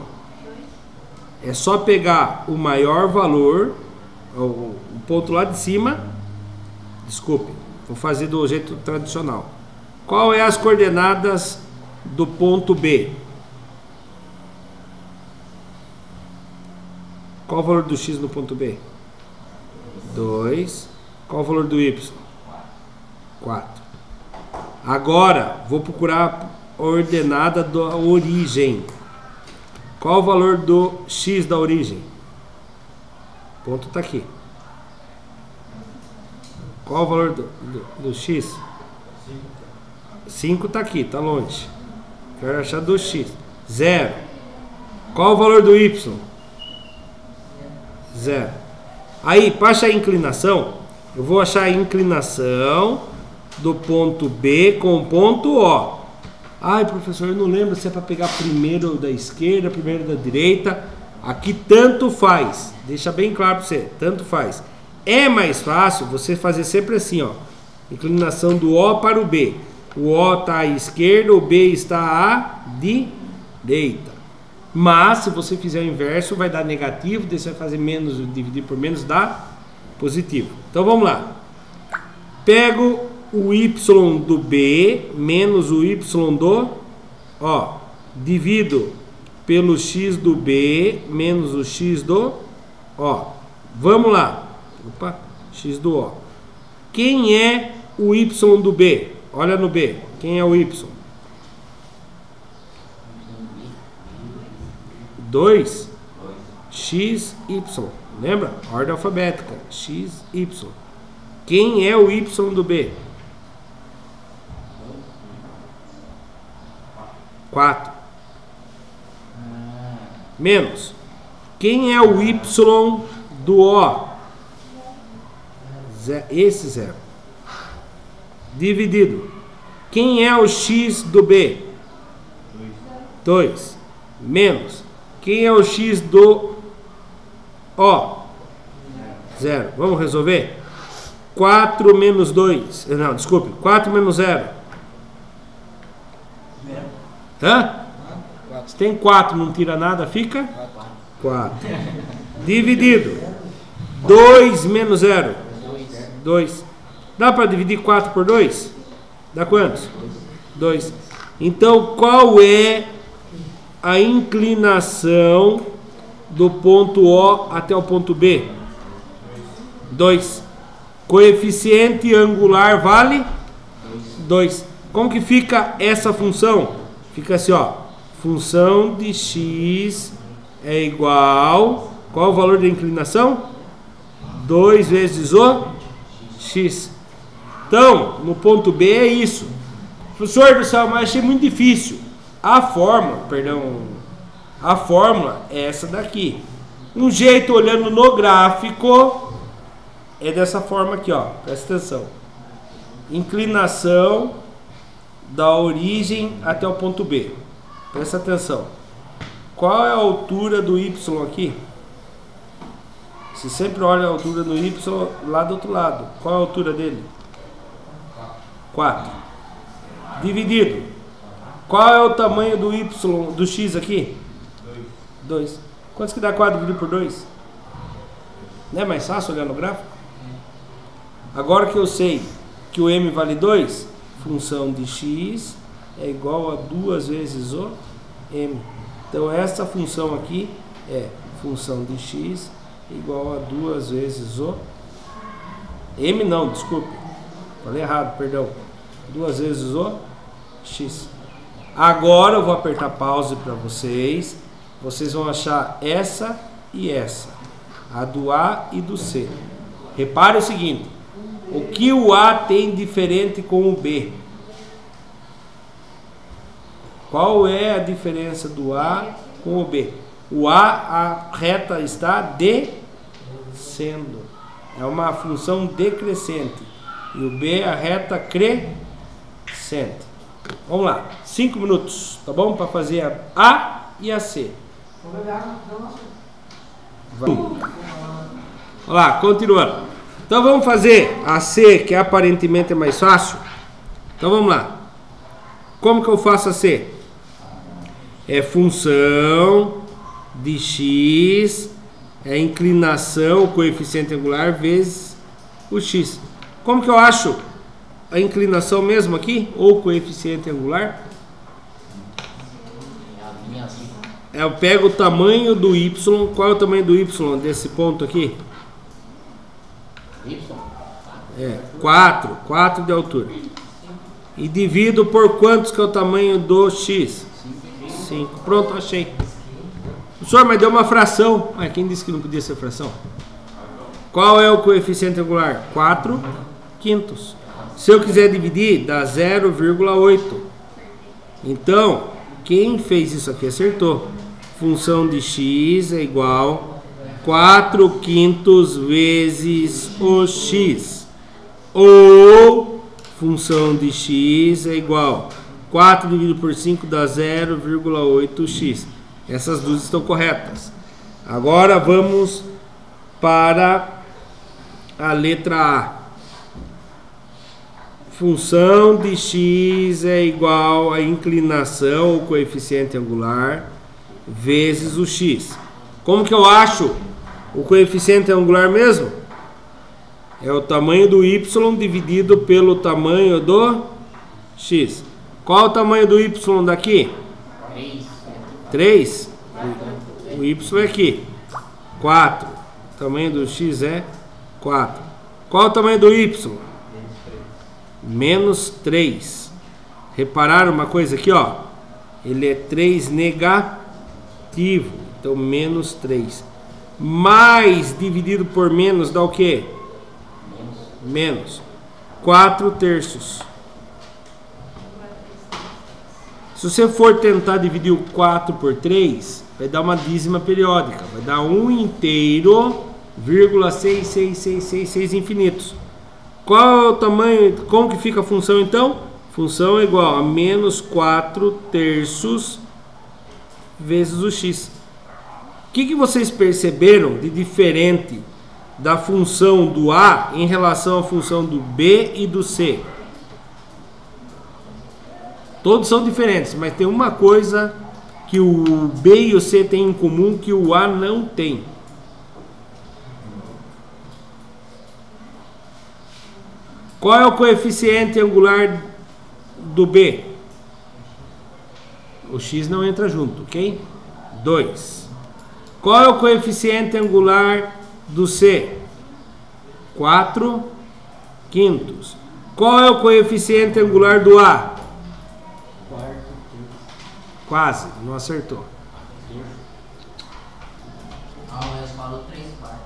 É só pegar o maior valor, o ponto lá de cima. Desculpe, vou fazer do jeito tradicional. Qual é as coordenadas do ponto B? Qual o valor do x no ponto B? 2. Qual o valor do y? 4. Agora, vou procurar a ordenada da origem. Qual o valor do x da origem? O ponto está aqui. Qual o valor do x? 5 está aqui, está longe. Quero achar do x. 0. Qual o valor do y? 0. Aí, para achar a inclinação, eu vou achar a inclinação do ponto B com o ponto O. Ai, professor, eu não lembro se é para pegar primeiro da esquerda, primeiro da direita. Aqui tanto faz. Deixa bem claro para você, tanto faz. É mais fácil você fazer sempre assim, ó. Inclinação do O para o B. O O está à esquerda, o B está à direita. Mas, se você fizer o inverso, vai dar negativo. Daí você vai fazer menos, dividir por menos, dá positivo. Então, vamos lá. Pego o Y do B menos o Y do O. Divido pelo X do B menos o X do O. Vamos lá. Opa, X do O. Quem é o Y do B? Olha no B. Quem é o Y? 2 x, y. Lembra? Ordem alfabética. X, y. Quem é o Y do B? 4. Menos. Quem é o Y do O? Esse 0. Dividido. Quem é o X do B? 2. Menos. Quem é o X do O? 0. Vamos resolver? 4 menos 2. Não, desculpe. 4 menos 0. Hã? Se tem 4, não tira nada, fica? 4. Dividido. 2 menos 0. 2. Dá para dividir 4 por 2? Dá quantos? 2. Então, qual é a inclinação do ponto O até o ponto B? 2. Coeficiente angular vale 2. Como que fica essa função? Fica assim, ó. Função de x é igual... Qual é o valor da inclinação? 2 vezes o x. Então, no ponto B é isso. Professor do céu, mas achei muito difícil. A fórmula é essa daqui. Um jeito, olhando no gráfico, é dessa forma aqui, ó. Presta atenção. Inclinação da origem até o ponto B. Presta atenção. Qual é a altura do Y aqui? Você sempre olha a altura do Y lá do outro lado. Qual é a altura dele? 4. Dividido. Qual é o tamanho do Y, do X aqui? 2. Quantos que dá 4 dividido por 2? Não é mais fácil olhar no gráfico? Agora que eu sei que o M vale 2, função de x é igual a 2 vezes o m. Então essa função aqui é função de x igual a 2 vezes o m, não, desculpe, falei errado, perdão, 2 vezes o x. Agora eu vou apertar pause para vocês. Vocês vão achar essa e essa, a do A e do C. Repare o seguinte: o que o A tem diferente com o B? Qual é a diferença do A com o B? O A, a reta está descendo. É uma função decrescente. E o B, a reta crescente. Vamos lá, 5 minutos, tá bom? Para fazer a A e a C. Vamos lá, continuando. Então vamos fazer a C, que aparentemente é mais fácil. Então vamos lá. Como que eu faço a C? É função de x, é inclinação, o coeficiente angular, vezes o x. Como que eu acho a inclinação mesmo aqui? Ou o coeficiente angular? Eu pego o tamanho do y. Qual é o tamanho do y desse ponto aqui? É 4 de altura. E divido por quantos que é o tamanho do x? 5. Pronto, achei. Professor, mas deu uma fração. Quem disse que não podia ser fração? Qual é o coeficiente angular? 4/5. Se eu quiser dividir, dá 0,8. Então, quem fez isso aqui acertou. Função de x é igual a 4/5 vezes o x. Ou função de x é igual a 4 dividido por 5 dá 0,8x. Essas duas estão corretas. Agora vamos para a letra A. Função de x é igual a inclinação, o coeficiente angular, vezes o x. Como que eu acho o coeficiente angular mesmo? É o tamanho do y dividido pelo tamanho do x. Qual é o tamanho do y daqui? 3. O y é aqui. 4. O tamanho do x é 4. Qual é o tamanho do y? Menos 3. Repararam uma coisa aqui, ó? Ele é 3 negativo. Então, menos 3. Mais dividido por menos dá o quê? Menos 4/3. Se você for tentar dividir o 4 por 3, vai dar uma dízima periódica. Vai dar 1 inteiro, vírgula 6 infinitos. Qual é o tamanho? Como que fica a função então? Função é igual a menos 4/3 vezes o x. O que vocês perceberam de diferente da função do A em relação à função do B e do C? Todos são diferentes, mas tem uma coisa que o B e o C têm em comum que o A não tem. Qual é o coeficiente angular do B? O x não entra junto, ok? 2. Qual é o coeficiente angular do C? 4/5. Qual é o coeficiente angular do A? Quase, não acertou. Mas falou 3/4.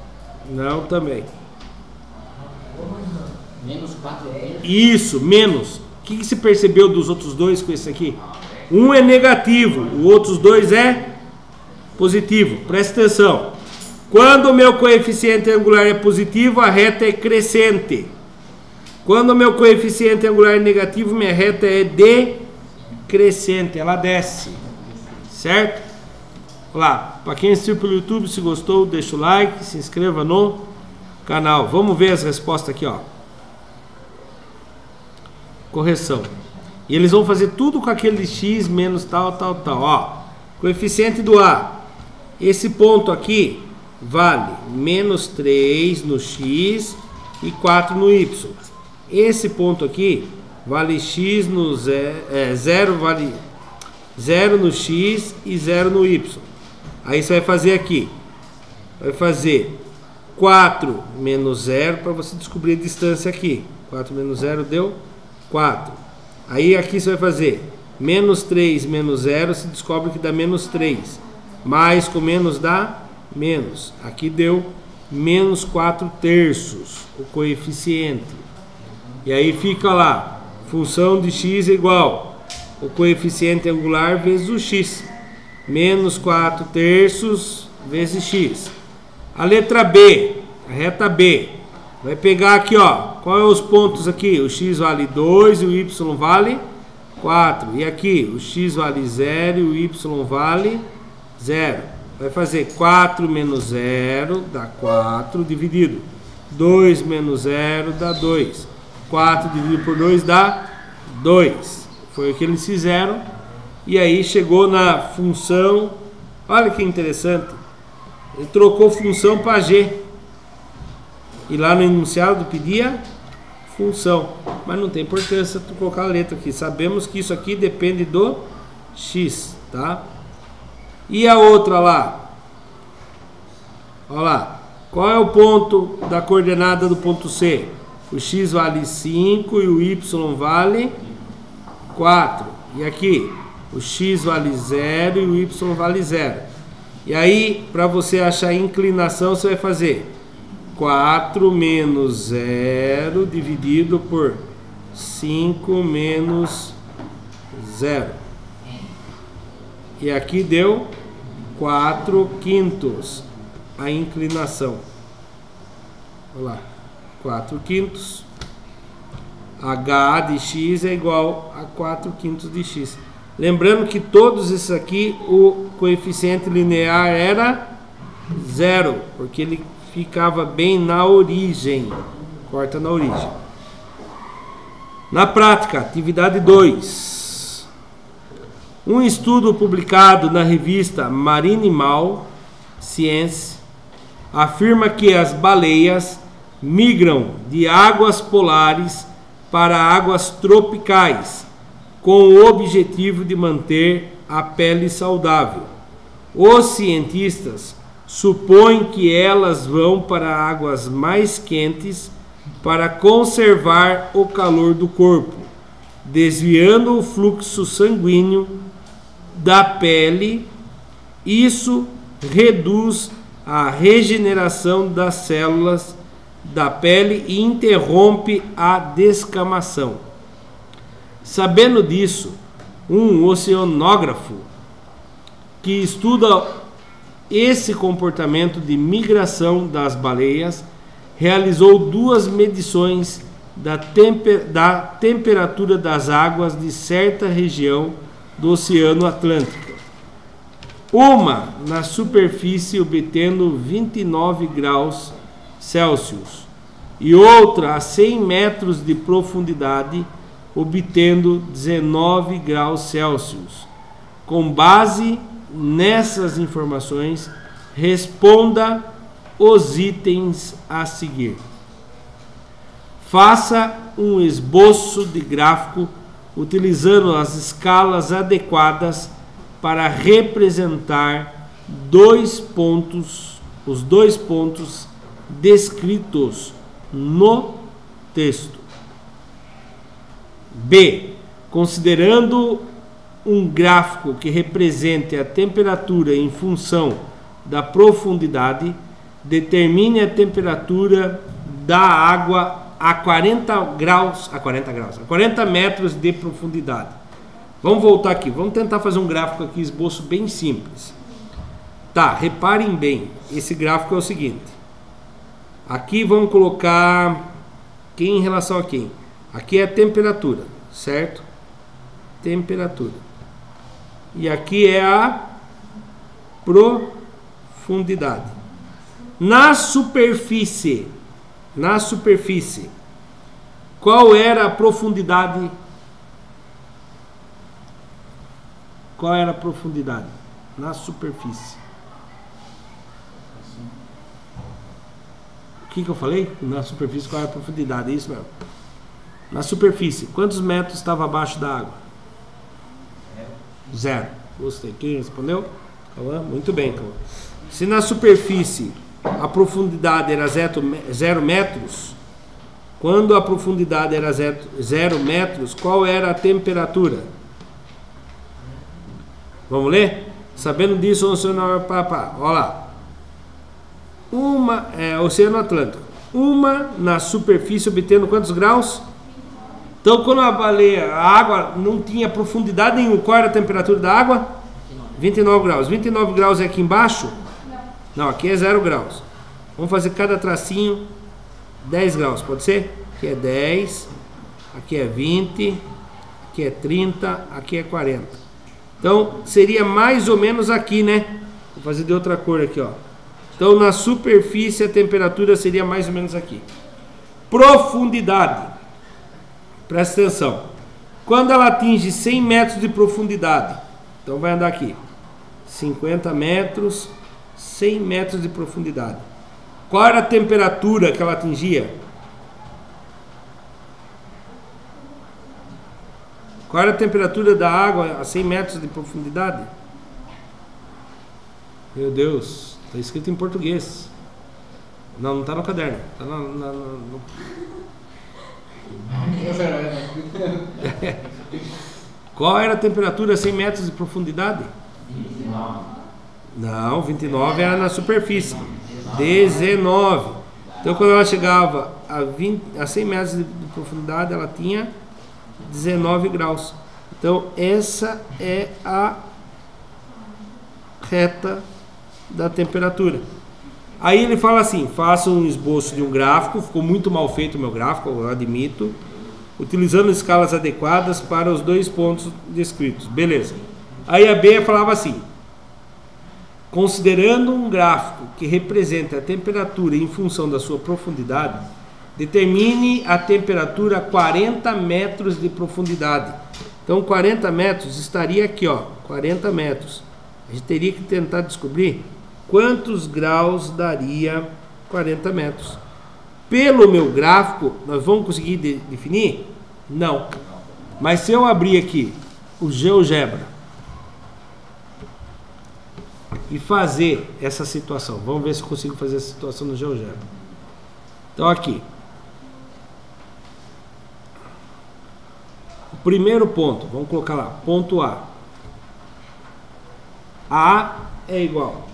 Não, também. Menos 4/5. Isso, menos. O que se percebeu dos outros dois com esse aqui? Um é negativo, os outros dois é positivo. Presta atenção. Quando o meu coeficiente angular é positivo, a reta é crescente. Quando o meu coeficiente angular é negativo, minha reta é decrescente, ela desce. Certo? Olá, para quem assistiu pelo YouTube, se gostou, deixa o like, se inscreva no canal. Vamos ver as respostas aqui, ó. Correção. E eles vão fazer tudo com aquele x menos tal. Ó, coeficiente do A. Esse ponto aqui vale menos 3 no x e 4 no y. Esse ponto aqui vale x no 0 vale 0 no x e 0 no y. Aí você vai fazer aqui. Vai fazer 4 menos 0 para você descobrir a distância aqui. 4 menos 0 deu 4. Aí aqui você vai fazer menos 3 menos 0, se descobre que dá menos 3. Mais com menos dá menos. Aqui deu menos 4 terços, o coeficiente. E aí fica lá, função de x é igual o coeficiente angular vezes o x. Menos 4 terços vezes x. A letra B, a reta B, vai pegar aqui, ó, qual é os pontos aqui? O x vale 2 e o y vale 4. E aqui, o x vale 0 e o y vale 0. Vai fazer 4 menos 0 dá 4 dividido. 2 menos 0 dá 2. 4 dividido por 2 dá 2. Foi o que eles fizeram. E aí chegou na função. Olha que interessante. Ele trocou função para g. E lá no enunciado pedia função. Mas não tem importância tu colocar a letra aqui. Sabemos que isso aqui depende do x, tá? E a outra lá? Olha lá. Qual é o ponto da coordenada do ponto C? O x vale 5 e o y vale 4. E aqui? O x vale 0 e o y vale 0. E aí, para você achar a inclinação, você vai fazer 4 menos 0 dividido por 5 menos 0. E aqui deu 4 quintos a inclinação. Olha lá, 4 quintos. H de x é igual a 4 quintos de x. Lembrando que todos esses aqui, o coeficiente linear era 0, porque ele ficava bem na origem. Corta na origem. Na prática, atividade 2. Um estudo publicado na revista Marinimal Science afirma que as baleias migram de águas polares para águas tropicais, com o objetivo de manter a pele saudável. Os cientistas supõem que elas vão para águas mais quentes para conservar o calor do corpo, desviando o fluxo sanguíneo da pele. Isso reduz a regeneração das células da pele e interrompe a descamação. Sabendo disso, um oceanógrafo que estuda esse comportamento de migração das baleias realizou 2 medições da temperatura das águas de certa região do Oceano Atlântico. Uma na superfície, obtendo 29 graus Celsius, e outra a 100 metros de profundidade, obtendo 19 graus Celsius. Com base nessas informações, responda os itens a seguir. Faça um esboço de gráfico utilizando as escalas adequadas para representar os dois pontos descritos no texto. B. Considerando um gráfico que represente a temperatura em função da profundidade, determine a temperatura da água a 40 metros de profundidade. Vamos voltar aqui, vamos tentar fazer um gráfico aqui, esboço bem simples. Tá, reparem bem, esse gráfico é o seguinte. Aqui vamos colocar quem em relação a quem? Aqui é a temperatura, certo? Temperatura. E aqui é a profundidade. Na superfície, qual era a profundidade? Qual era a profundidade? Na superfície. O que eu falei? Na superfície, qual era a profundidade? É isso mesmo. Na superfície, quantos metros estava abaixo da água? 0. Gostei. Quem respondeu? Cauã? Muito bem, Cauã. Se na superfície a profundidade era 0 metros, quando a profundidade era 0 metros, qual era a temperatura? Vamos ler? Sabendo disso, o oceano... Olha lá. Oceano Atlântico. Uma na superfície obtendo quantos graus? Então, quando a água não tinha profundidade nenhuma, qual era a temperatura da água? 29 graus. 29 graus é aqui embaixo? Não, aqui é 0 graus. Vamos fazer cada tracinho 10 graus, pode ser? Aqui é 10, aqui é 20, aqui é 30, aqui é 40. Então, seria mais ou menos aqui, né? Vou fazer de outra cor aqui, ó. Então, na superfície, a temperatura seria mais ou menos aqui. Profundidade. Presta atenção. Quando ela atinge 100 metros de profundidade, então vai andar aqui. 50 metros, 100 metros de profundidade. Qual era a temperatura que ela atingia? Qual era a temperatura da água a 100 metros de profundidade? Meu Deus, está escrito em português. Não está no caderno. Está no... Qual era a temperatura a 100 metros de profundidade? 29. Não, 29 era na superfície. 19. Então, quando ela chegava a 100 metros de profundidade, ela tinha 19 graus. Então, essa é a reta da temperatura. Aí ele fala assim: faça um esboço de um gráfico. Ficou muito mal feito o meu gráfico, eu admito, utilizando escalas adequadas para os 2 pontos descritos. Beleza. Aí a B falava assim: considerando um gráfico que representa a temperatura em função da sua profundidade, determine a temperatura a 40 metros de profundidade. Então 40 metros estaria aqui, ó, 40 metros. A gente teria que tentar descobrir quantos graus daria 40 metros. Pelo meu gráfico, nós vamos conseguir definir? Não. Mas se eu abrir aqui o GeoGebra e fazer essa situação, vamos ver se eu consigo fazer essa situação no GeoGebra. Então aqui, o primeiro ponto, vamos colocar lá, ponto A é igual,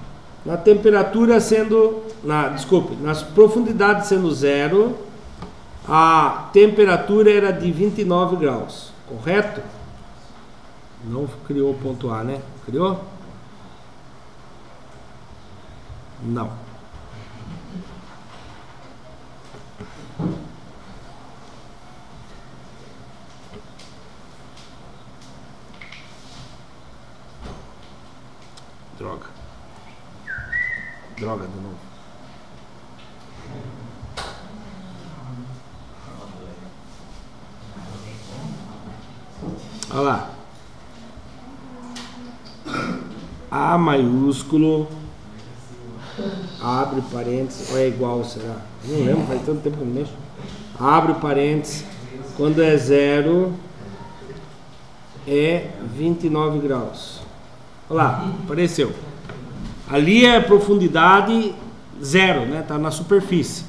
na temperatura sendo, nas profundidades sendo 0, a temperatura era de 29 graus, correto? Não criou o ponto A, né? Criou? Não. Droga de novo. Olha lá. A maiúsculo, abre parênteses, ou é igual, será? Não lembro, faz tanto tempo que eu não mexo. Abre parênteses, quando é 0 é 29 graus. Olha lá, apareceu. Ali é profundidade 0, né? Tá na superfície.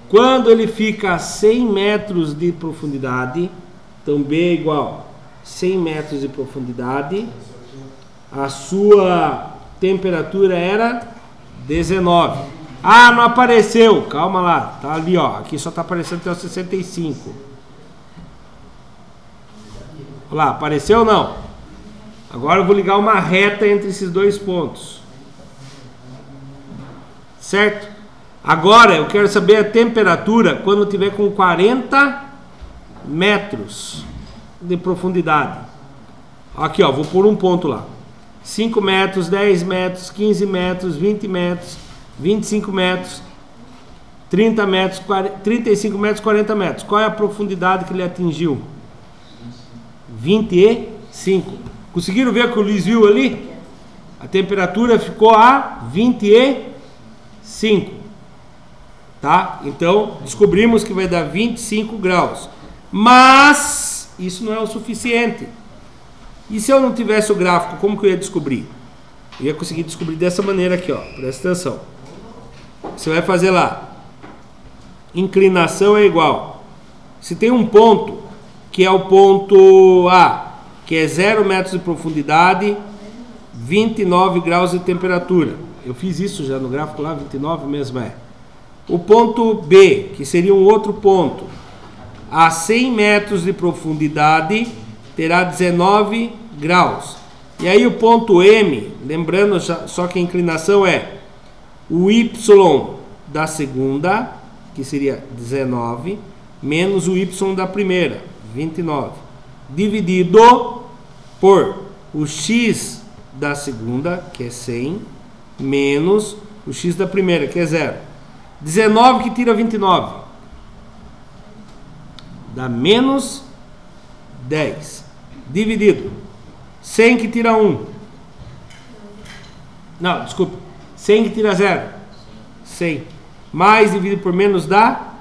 Quando ele fica a 100 metros de profundidade, então B é igual 100 metros de profundidade, a sua temperatura era 19. Ah, não apareceu, calma lá, tá ali, ó, aqui só tá aparecendo até o 65. Olha lá, apareceu ou não? Agora eu vou ligar uma reta entre esses 2 pontos. Certo? Agora eu quero saber a temperatura quando tiver com 40 metros de profundidade. Aqui, ó, vou pôr um ponto lá. 5 metros, 10 metros, 15 metros, 20 metros, 25 metros, 30 metros, 35 metros, 40 metros. Qual é a profundidade que ele atingiu? 25. Conseguiram ver o que o Luiz viu ali? A temperatura ficou a 25. Tá? Então, descobrimos que vai dar 25 graus. Mas isso não é o suficiente. E se eu não tivesse o gráfico, como que eu ia descobrir? Eu ia conseguir descobrir dessa maneira aqui, ó. Presta atenção. Você vai fazer lá. Inclinação é igual. Se tem um ponto, que é o ponto A, que é 0 metros de profundidade, 29 graus de temperatura. Eu fiz isso já no gráfico lá, 29 mesmo é. O ponto B, que seria um outro ponto, a 100 metros de profundidade, terá 19 graus. E aí o ponto M, lembrando só que a inclinação é o Y da segunda, que seria 19, menos o Y da primeira, 29, dividido por o X da segunda, que é 100, menos o X da primeira, que é 0. 19 que tira 29, dá menos 10, dividido 100 que tira 1, não, desculpa, 100 que tira 0, 100, mais dividido por menos dá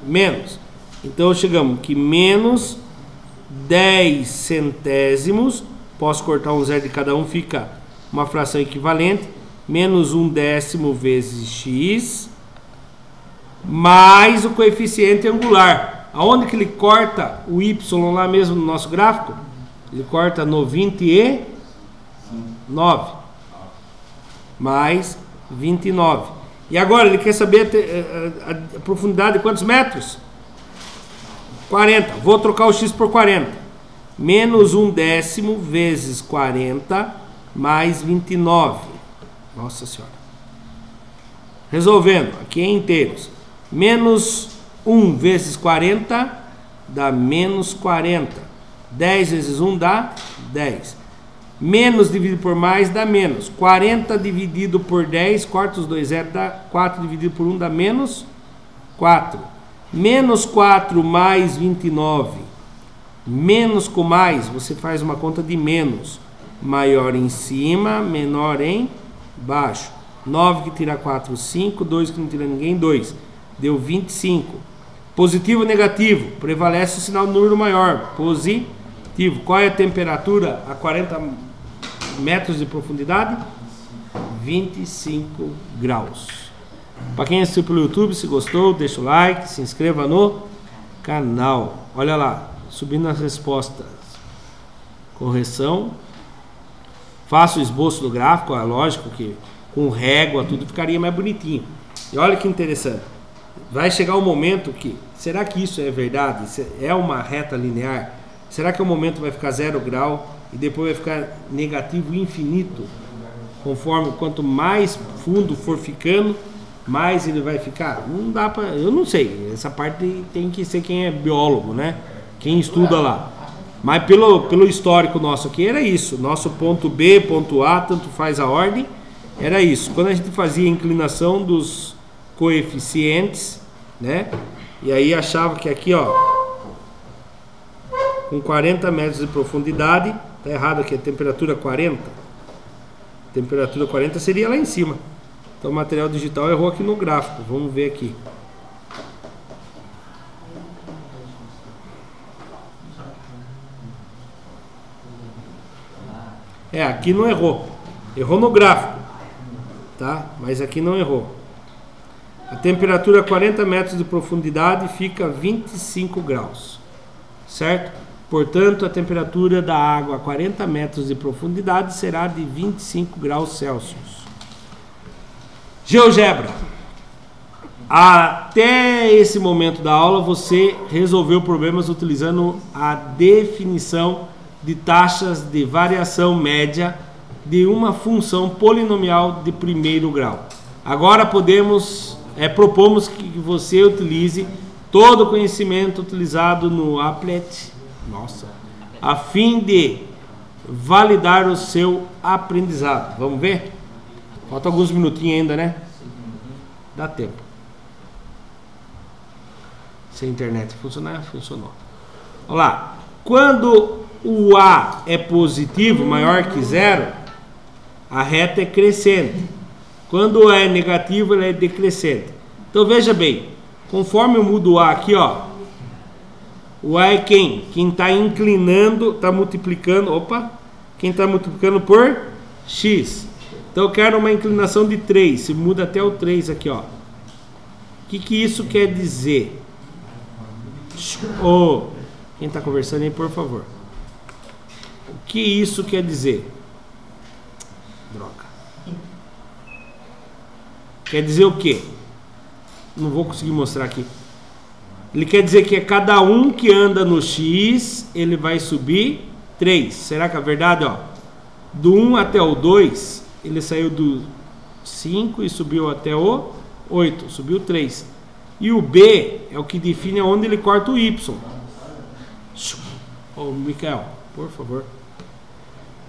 menos. Então chegamos que menos 10 centésimos, posso cortar um zero de cada um, fica uma fração equivalente, menos 1/10 vezes x, mais o coeficiente angular. Aonde que ele corta o y lá mesmo no nosso gráfico? Ele corta no 29, mais 29. E agora ele quer saber a profundidade de quantos metros? 40. Vou trocar o x por 40. Menos 1/10 vezes 40 mais 29. Nossa Senhora. Resolvendo, aqui em inteiros. Menos 1 vezes 40 dá menos 40. 10 vezes 1 dá 10. Menos dividido por mais dá menos. 40 dividido por 10, corta os dois zeros, dá 4 dividido por 1 dá menos 4. Menos 4 mais 29. Menos com mais, você faz uma conta de menos. Maior em cima, menor em baixo. 9 que tira 4, 5. 2 que não tira ninguém, 2. Deu 25. Positivo ou negativo? Prevalece o sinal do número maior. Positivo. Qual é a temperatura a 40 metros de profundidade? 25 graus. Para quem assistiu pelo YouTube, se gostou, deixa o like, se inscreva no canal. Olha lá, subindo as respostas. Correção. Faça o esboço do gráfico, é lógico que com régua tudo ficaria mais bonitinho. E olha que interessante. Vai chegar um momento que, será que isso é verdade? É uma reta linear? Será que o momento vai ficar 0 grau e depois vai ficar negativo infinito? Conforme quanto mais fundo for ficando, mais ele vai ficar? Não dá para, eu não sei. Essa parte tem que ser quem é biólogo, né? Quem estuda lá. Mas pelo histórico nosso aqui era isso. Nosso ponto B, ponto A, tanto faz a ordem, era isso. Quando a gente fazia a inclinação dos coeficientes, né? E aí achava que aqui, ó, com 40 metros de profundidade, tá errado aqui, a temperatura 40. Temperatura 40 seria lá em cima. Então o material digital errou aqui no gráfico. Vamos ver aqui. É, aqui não errou. Errou no gráfico, tá? Mas aqui não errou. A temperatura a 40 metros de profundidade fica 25 graus, certo? Portanto, a temperatura da água a 40 metros de profundidade será de 25 graus Celsius. GeoGebra. Até esse momento da aula, você resolveu problemas utilizando a definição de taxas de variação média de uma função polinomial de primeiro grau. Agora propomos que você utilize todo o conhecimento utilizado no Applet, a fim de validar o seu aprendizado. Vamos ver? Falta alguns minutinhos ainda, né? Dá tempo. Se a internet funcionar, funcionou. Olha lá. Quando o A é positivo, maior que 0, a reta é crescente. Quando é negativo, ela é decrescente. Então veja bem, conforme eu mudo o A aqui, ó, O A é quem? Quem está inclinando, está multiplicando, opa, quem está multiplicando por x. Então eu quero uma inclinação de 3, se muda até o 3 aqui, ó. O que isso quer dizer? Oh, quem está conversando aí, por favor. O que isso quer dizer? Droga. Quer dizer o quê? Não vou conseguir mostrar aqui. Ele quer dizer que é cada um que anda no X, ele vai subir 3. Será que é verdade? Ó, do 1 até o 2, ele saiu do 5 e subiu até o 8. Subiu 3. E o B é o que define onde ele corta o Y. Ô, Micael, por favor.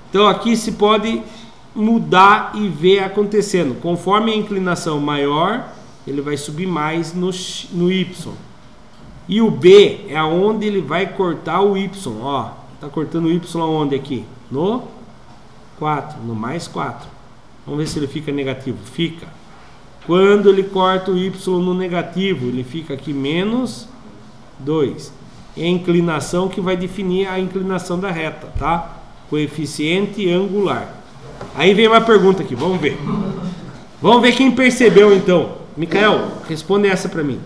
Então aqui se pode mudar e ver acontecendo. Conforme a inclinação maior, ele vai subir mais no Y. E o B é onde ele vai cortar o Y. Ó, tá cortando o Y aonde aqui? No 4, no mais 4. Vamos ver se ele fica negativo. Fica. Quando ele corta o Y no negativo, ele fica aqui menos 2. É a inclinação que vai definir a inclinação da reta, tá? Coeficiente angular. Aí vem uma pergunta aqui, vamos ver. Vamos ver quem percebeu então. Micael, responde essa para mim.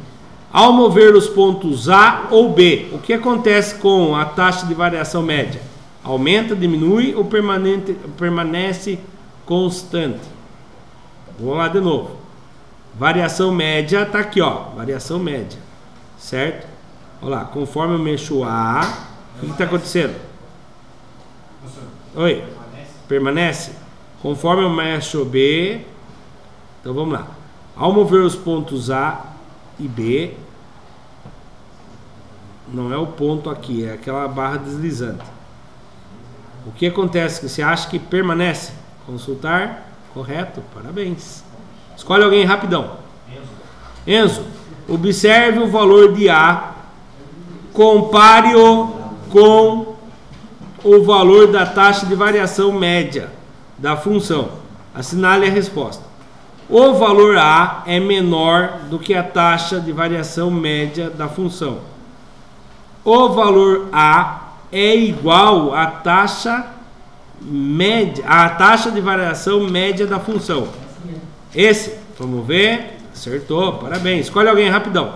Ao mover os pontos A ou B, o que acontece com a taxa de variação média? Aumenta, diminui ou permanece constante? Vamos lá de novo. Variação média está aqui, ó. Variação média, certo? Olha lá, conforme eu mexo A, o que está acontecendo? Oi? Permanece? Conforme eu mexo B, então vamos lá. Ao mover os pontos A e B, não é o ponto aqui, é aquela barra deslizante. O que acontece? Você acha que permanece? Consultar? Correto, parabéns. Escolhe alguém rapidão. Enzo, observe o valor de A, compare-o com o valor da taxa de variação média da função. Assinale a resposta. O valor A é menor do que a taxa de variação média da função. O valor A é igual à taxa média, à taxa de variação média da função. Esse, vamos ver, acertou, parabéns. Escolhe alguém rapidão.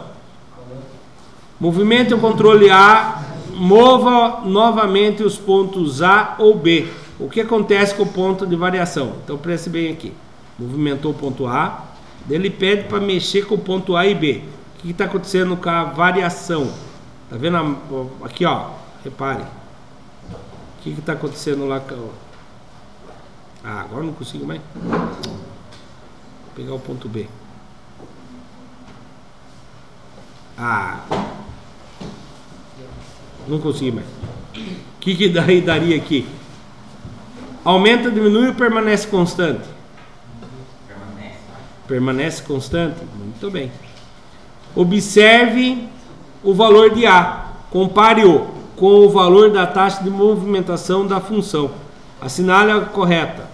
Movimente o controle A, mova novamente os pontos A ou B. O que acontece com o ponto de variação? Então preste bem aqui. Movimentou o ponto A, ele pede para mexer com o ponto A e B. O que está acontecendo com a variação? Tá vendo aqui, ó? Repare. O que está acontecendo lá? Ah, agora não consigo mais. Vou pegar o ponto B. Ah, não consegui mais. O que daí daria aqui? Aumenta, diminui ou permanece constante? Permanece constante? Muito bem. Observe o valor de A. Compare-o com o valor da taxa de movimentação da função. Assinale a correta.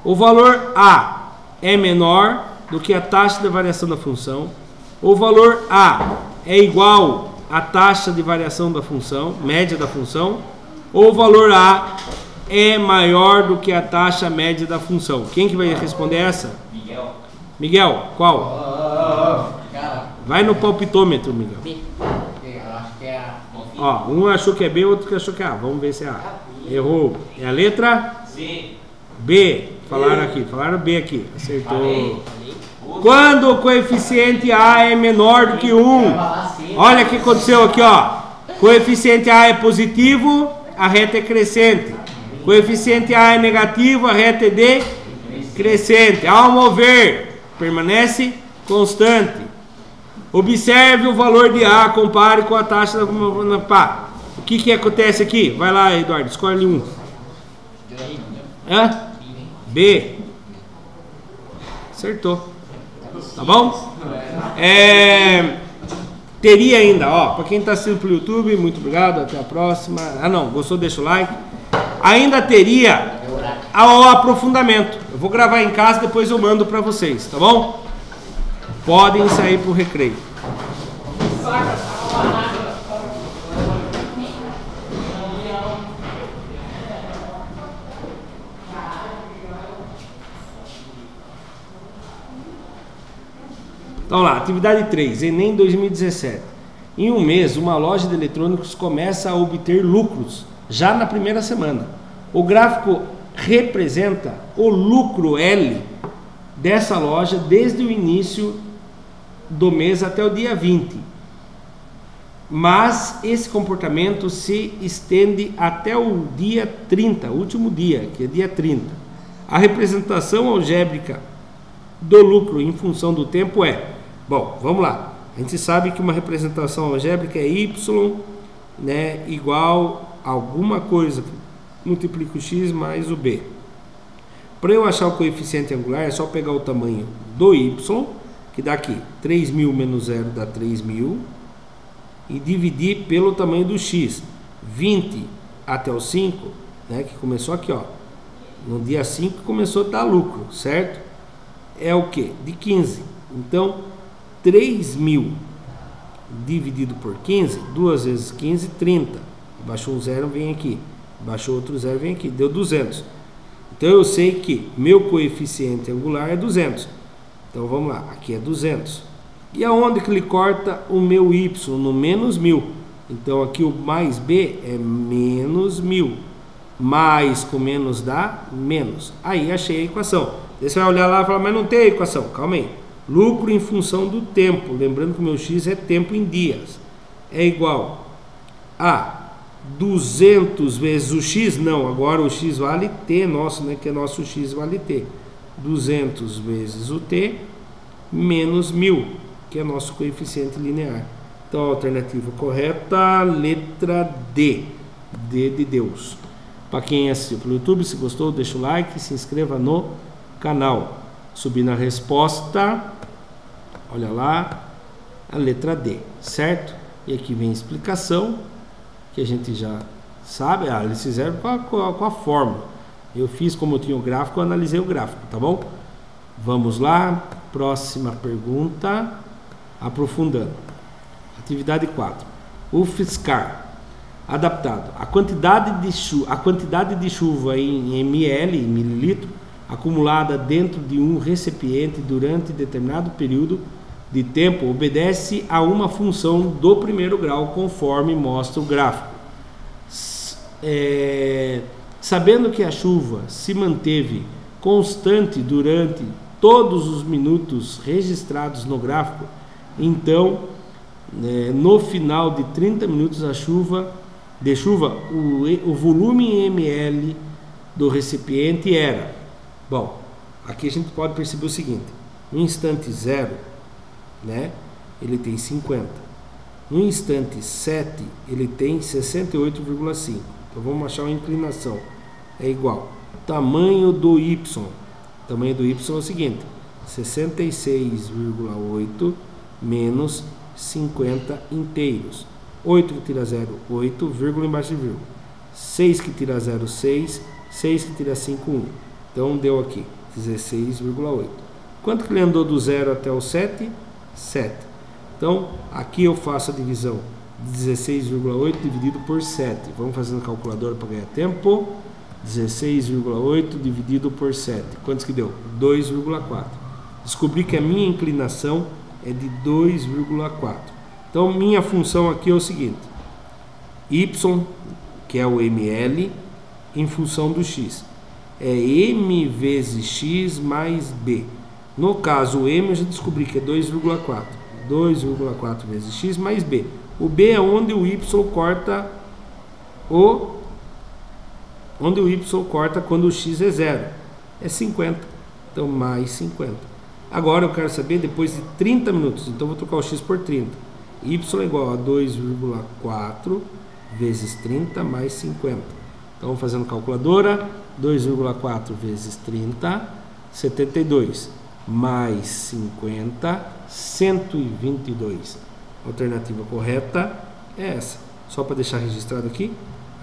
O valor A é menor do que a taxa de variação da função. O valor A é igual à taxa de variação da função, média da função. Ou o valor A é maior do que a taxa média da função. Quem que vai responder essa? Miguel. Miguel, qual? Vai no palpitômetro, Miguel. B. Eu acho que é A. Ó, um achou que é B, outro que achou que é A. Vamos ver se é A. Errou. É a letra? C. B. Falaram aqui, falaram B aqui. Acertou. Quando o coeficiente A é menor do que 1, olha o que aconteceu aqui, ó. Coeficiente A é positivo, a reta é crescente. Coeficiente A é negativo, a reta é decrescente. Ao mover, permanece constante. Observe o valor de A, compare com a taxa da... Pá. O que acontece aqui? Vai lá, Eduardo, escolhe um. Hã? B. Acertou. Tá bom? Teria ainda, ó, para quem está assistindo pelo YouTube, muito obrigado, até a próxima. Ah não, gostou, deixa o like. Ainda teria o aprofundamento. Eu vou gravar em casa, depois eu mando para vocês, tá bom? Podem sair pro recreio. Então lá, atividade 3, Enem 2017. Em um mês, uma loja de eletrônicos começa a obter lucros já na primeira semana. O gráfico representa o lucro L dessa loja desde o início do mês até o dia 20. Mas esse comportamento se estende até o dia 30, último dia, que é dia 30. A representação algébrica do lucro em função do tempo é... Bom, vamos lá. A gente sabe que uma representação algébrica é y, né, igual a alguma coisa, multiplica o x mais o b. Para eu achar o coeficiente angular, é só pegar o tamanho do y, que dá aqui 3.000 menos 0 dá 3.000, e dividir pelo tamanho do x. 20 até o 5, né, que começou aqui, ó, no dia 5 começou a dar lucro, certo? É o que? De 15. Então, 3.000 dividido por 15, 2 vezes 15, 30. Baixou um zero, vem aqui. Baixou outro zero, vem aqui. Deu 200. Então, eu sei que meu coeficiente angular é 200. Então, vamos lá. Aqui é 200. E aonde que ele corta o meu y? No menos 1.000. Então, aqui o mais b é menos 1.000. Mais com menos dá menos. Aí, achei a equação. Aí você vai olhar lá e falar, mas não tem a equação. Calma aí. Lucro em função do tempo. Lembrando que o meu x é tempo em dias. É igual a 200 vezes o x. Não, agora o x vale t nosso, né? Que é nosso x vale t. 200 vezes o t menos 1.000, que é nosso coeficiente linear. Então, a alternativa correta, letra D. D de Deus. Para quem assistiu pelo YouTube, se gostou, deixa o like, se inscreva no canal. Subir na resposta, olha lá, a letra D, certo? E aqui vem a explicação, que a gente já sabe. Eles fizeram com a fórmula. Eu fiz como eu tinha o gráfico, eu analisei o gráfico, tá bom? Vamos lá, próxima pergunta, aprofundando. Atividade 4. UFSCar. Adaptado. A quantidade de chuva em ml, em mililitro, acumulada dentro de um recipiente durante determinado período de tempo obedece a uma função do primeiro grau, conforme mostra o gráfico. Sabendo que a chuva se manteve constante durante todos os minutos registrados no gráfico, então, no final de 30 minutos de chuva, o volume em ml do recipiente era... Bom, aqui a gente pode perceber o seguinte: no instante 0, né, ele tem 50. No instante 7, ele tem 68,5. Então vamos achar uma inclinação. É igual tamanho do y. Tamanho do y é o seguinte: 66,8 menos 50 inteiros. 8 que tira 0, 8, vírgula embaixo de vírgula. 6 que tira 0, 6. 6 que tira 5, 1. Então deu aqui 16,8. Quanto que ele andou do 0 até o 7? 7. Então aqui eu faço a divisão de 16,8 dividido por 7. Vamos fazer na calculadora para ganhar tempo. 16,8 dividido por 7. Quantos que deu? 2,4. Descobri que a minha inclinação é de 2,4. Então minha função aqui é o seguinte: y, que é o ml, em função do x. É m vezes x mais b. No caso, o m eu já descobri que é 2,4. 2,4 vezes x mais b. O b é onde o y corta quando o x é 0. É 50. Então, mais 50. Agora eu quero saber depois de 30 minutos. Então, vou trocar o x por 30. Y é igual a 2,4 vezes 30 mais 50. Então, fazendo calculadora, 2,4 vezes 30, 72. Mais 50, 122. A alternativa correta é essa. Só para deixar registrado aqui.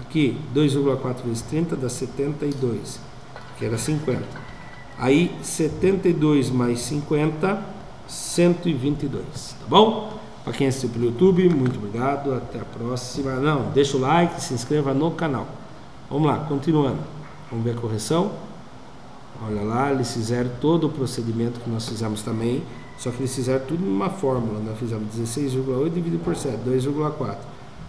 Aqui, 2,4 vezes 30 dá 72, que era 50. Aí, 72 mais 50, 122. Tá bom? Para quem assistiu pelo YouTube, muito obrigado. Até a próxima. Não, deixa o like, se inscreva no canal. Vamos lá, continuando. Vamos ver a correção. Olha lá, eles fizeram todo o procedimento que nós fizemos também, só que eles fizeram tudo numa fórmula. Nós fizemos 16,8 dividido por 7, 2,4.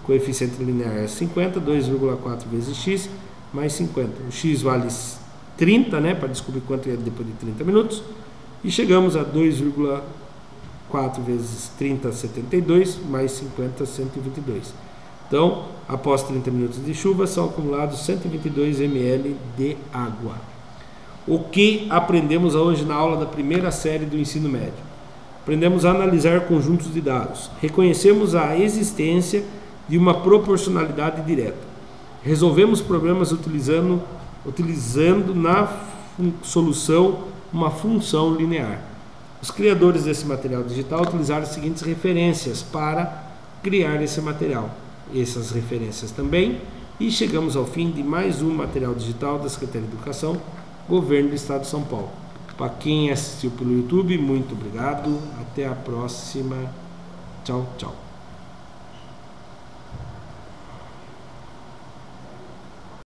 Coeficiente linear é 50, 2,4 vezes x mais 50. O x vale 30, né, para descobrir quanto é depois de 30 minutos. E chegamos a 2,4 vezes 30, 72, mais 50, 122. Então, após 30 minutos de chuva, são acumulados 122 ml de água. O que aprendemos hoje na aula da primeira série do ensino médio? Aprendemos a analisar conjuntos de dados. Reconhecemos a existência de uma proporcionalidade direta. Resolvemos problemas utilizando na solução uma função linear. Os criadores desse material digital utilizaram as seguintes referências para criar esse material. Essas referências também. E chegamos ao fim de mais um material digital da Secretaria de Educação, Governo do Estado de São Paulo. Para quem assistiu pelo YouTube, muito obrigado. Até a próxima. Tchau, tchau.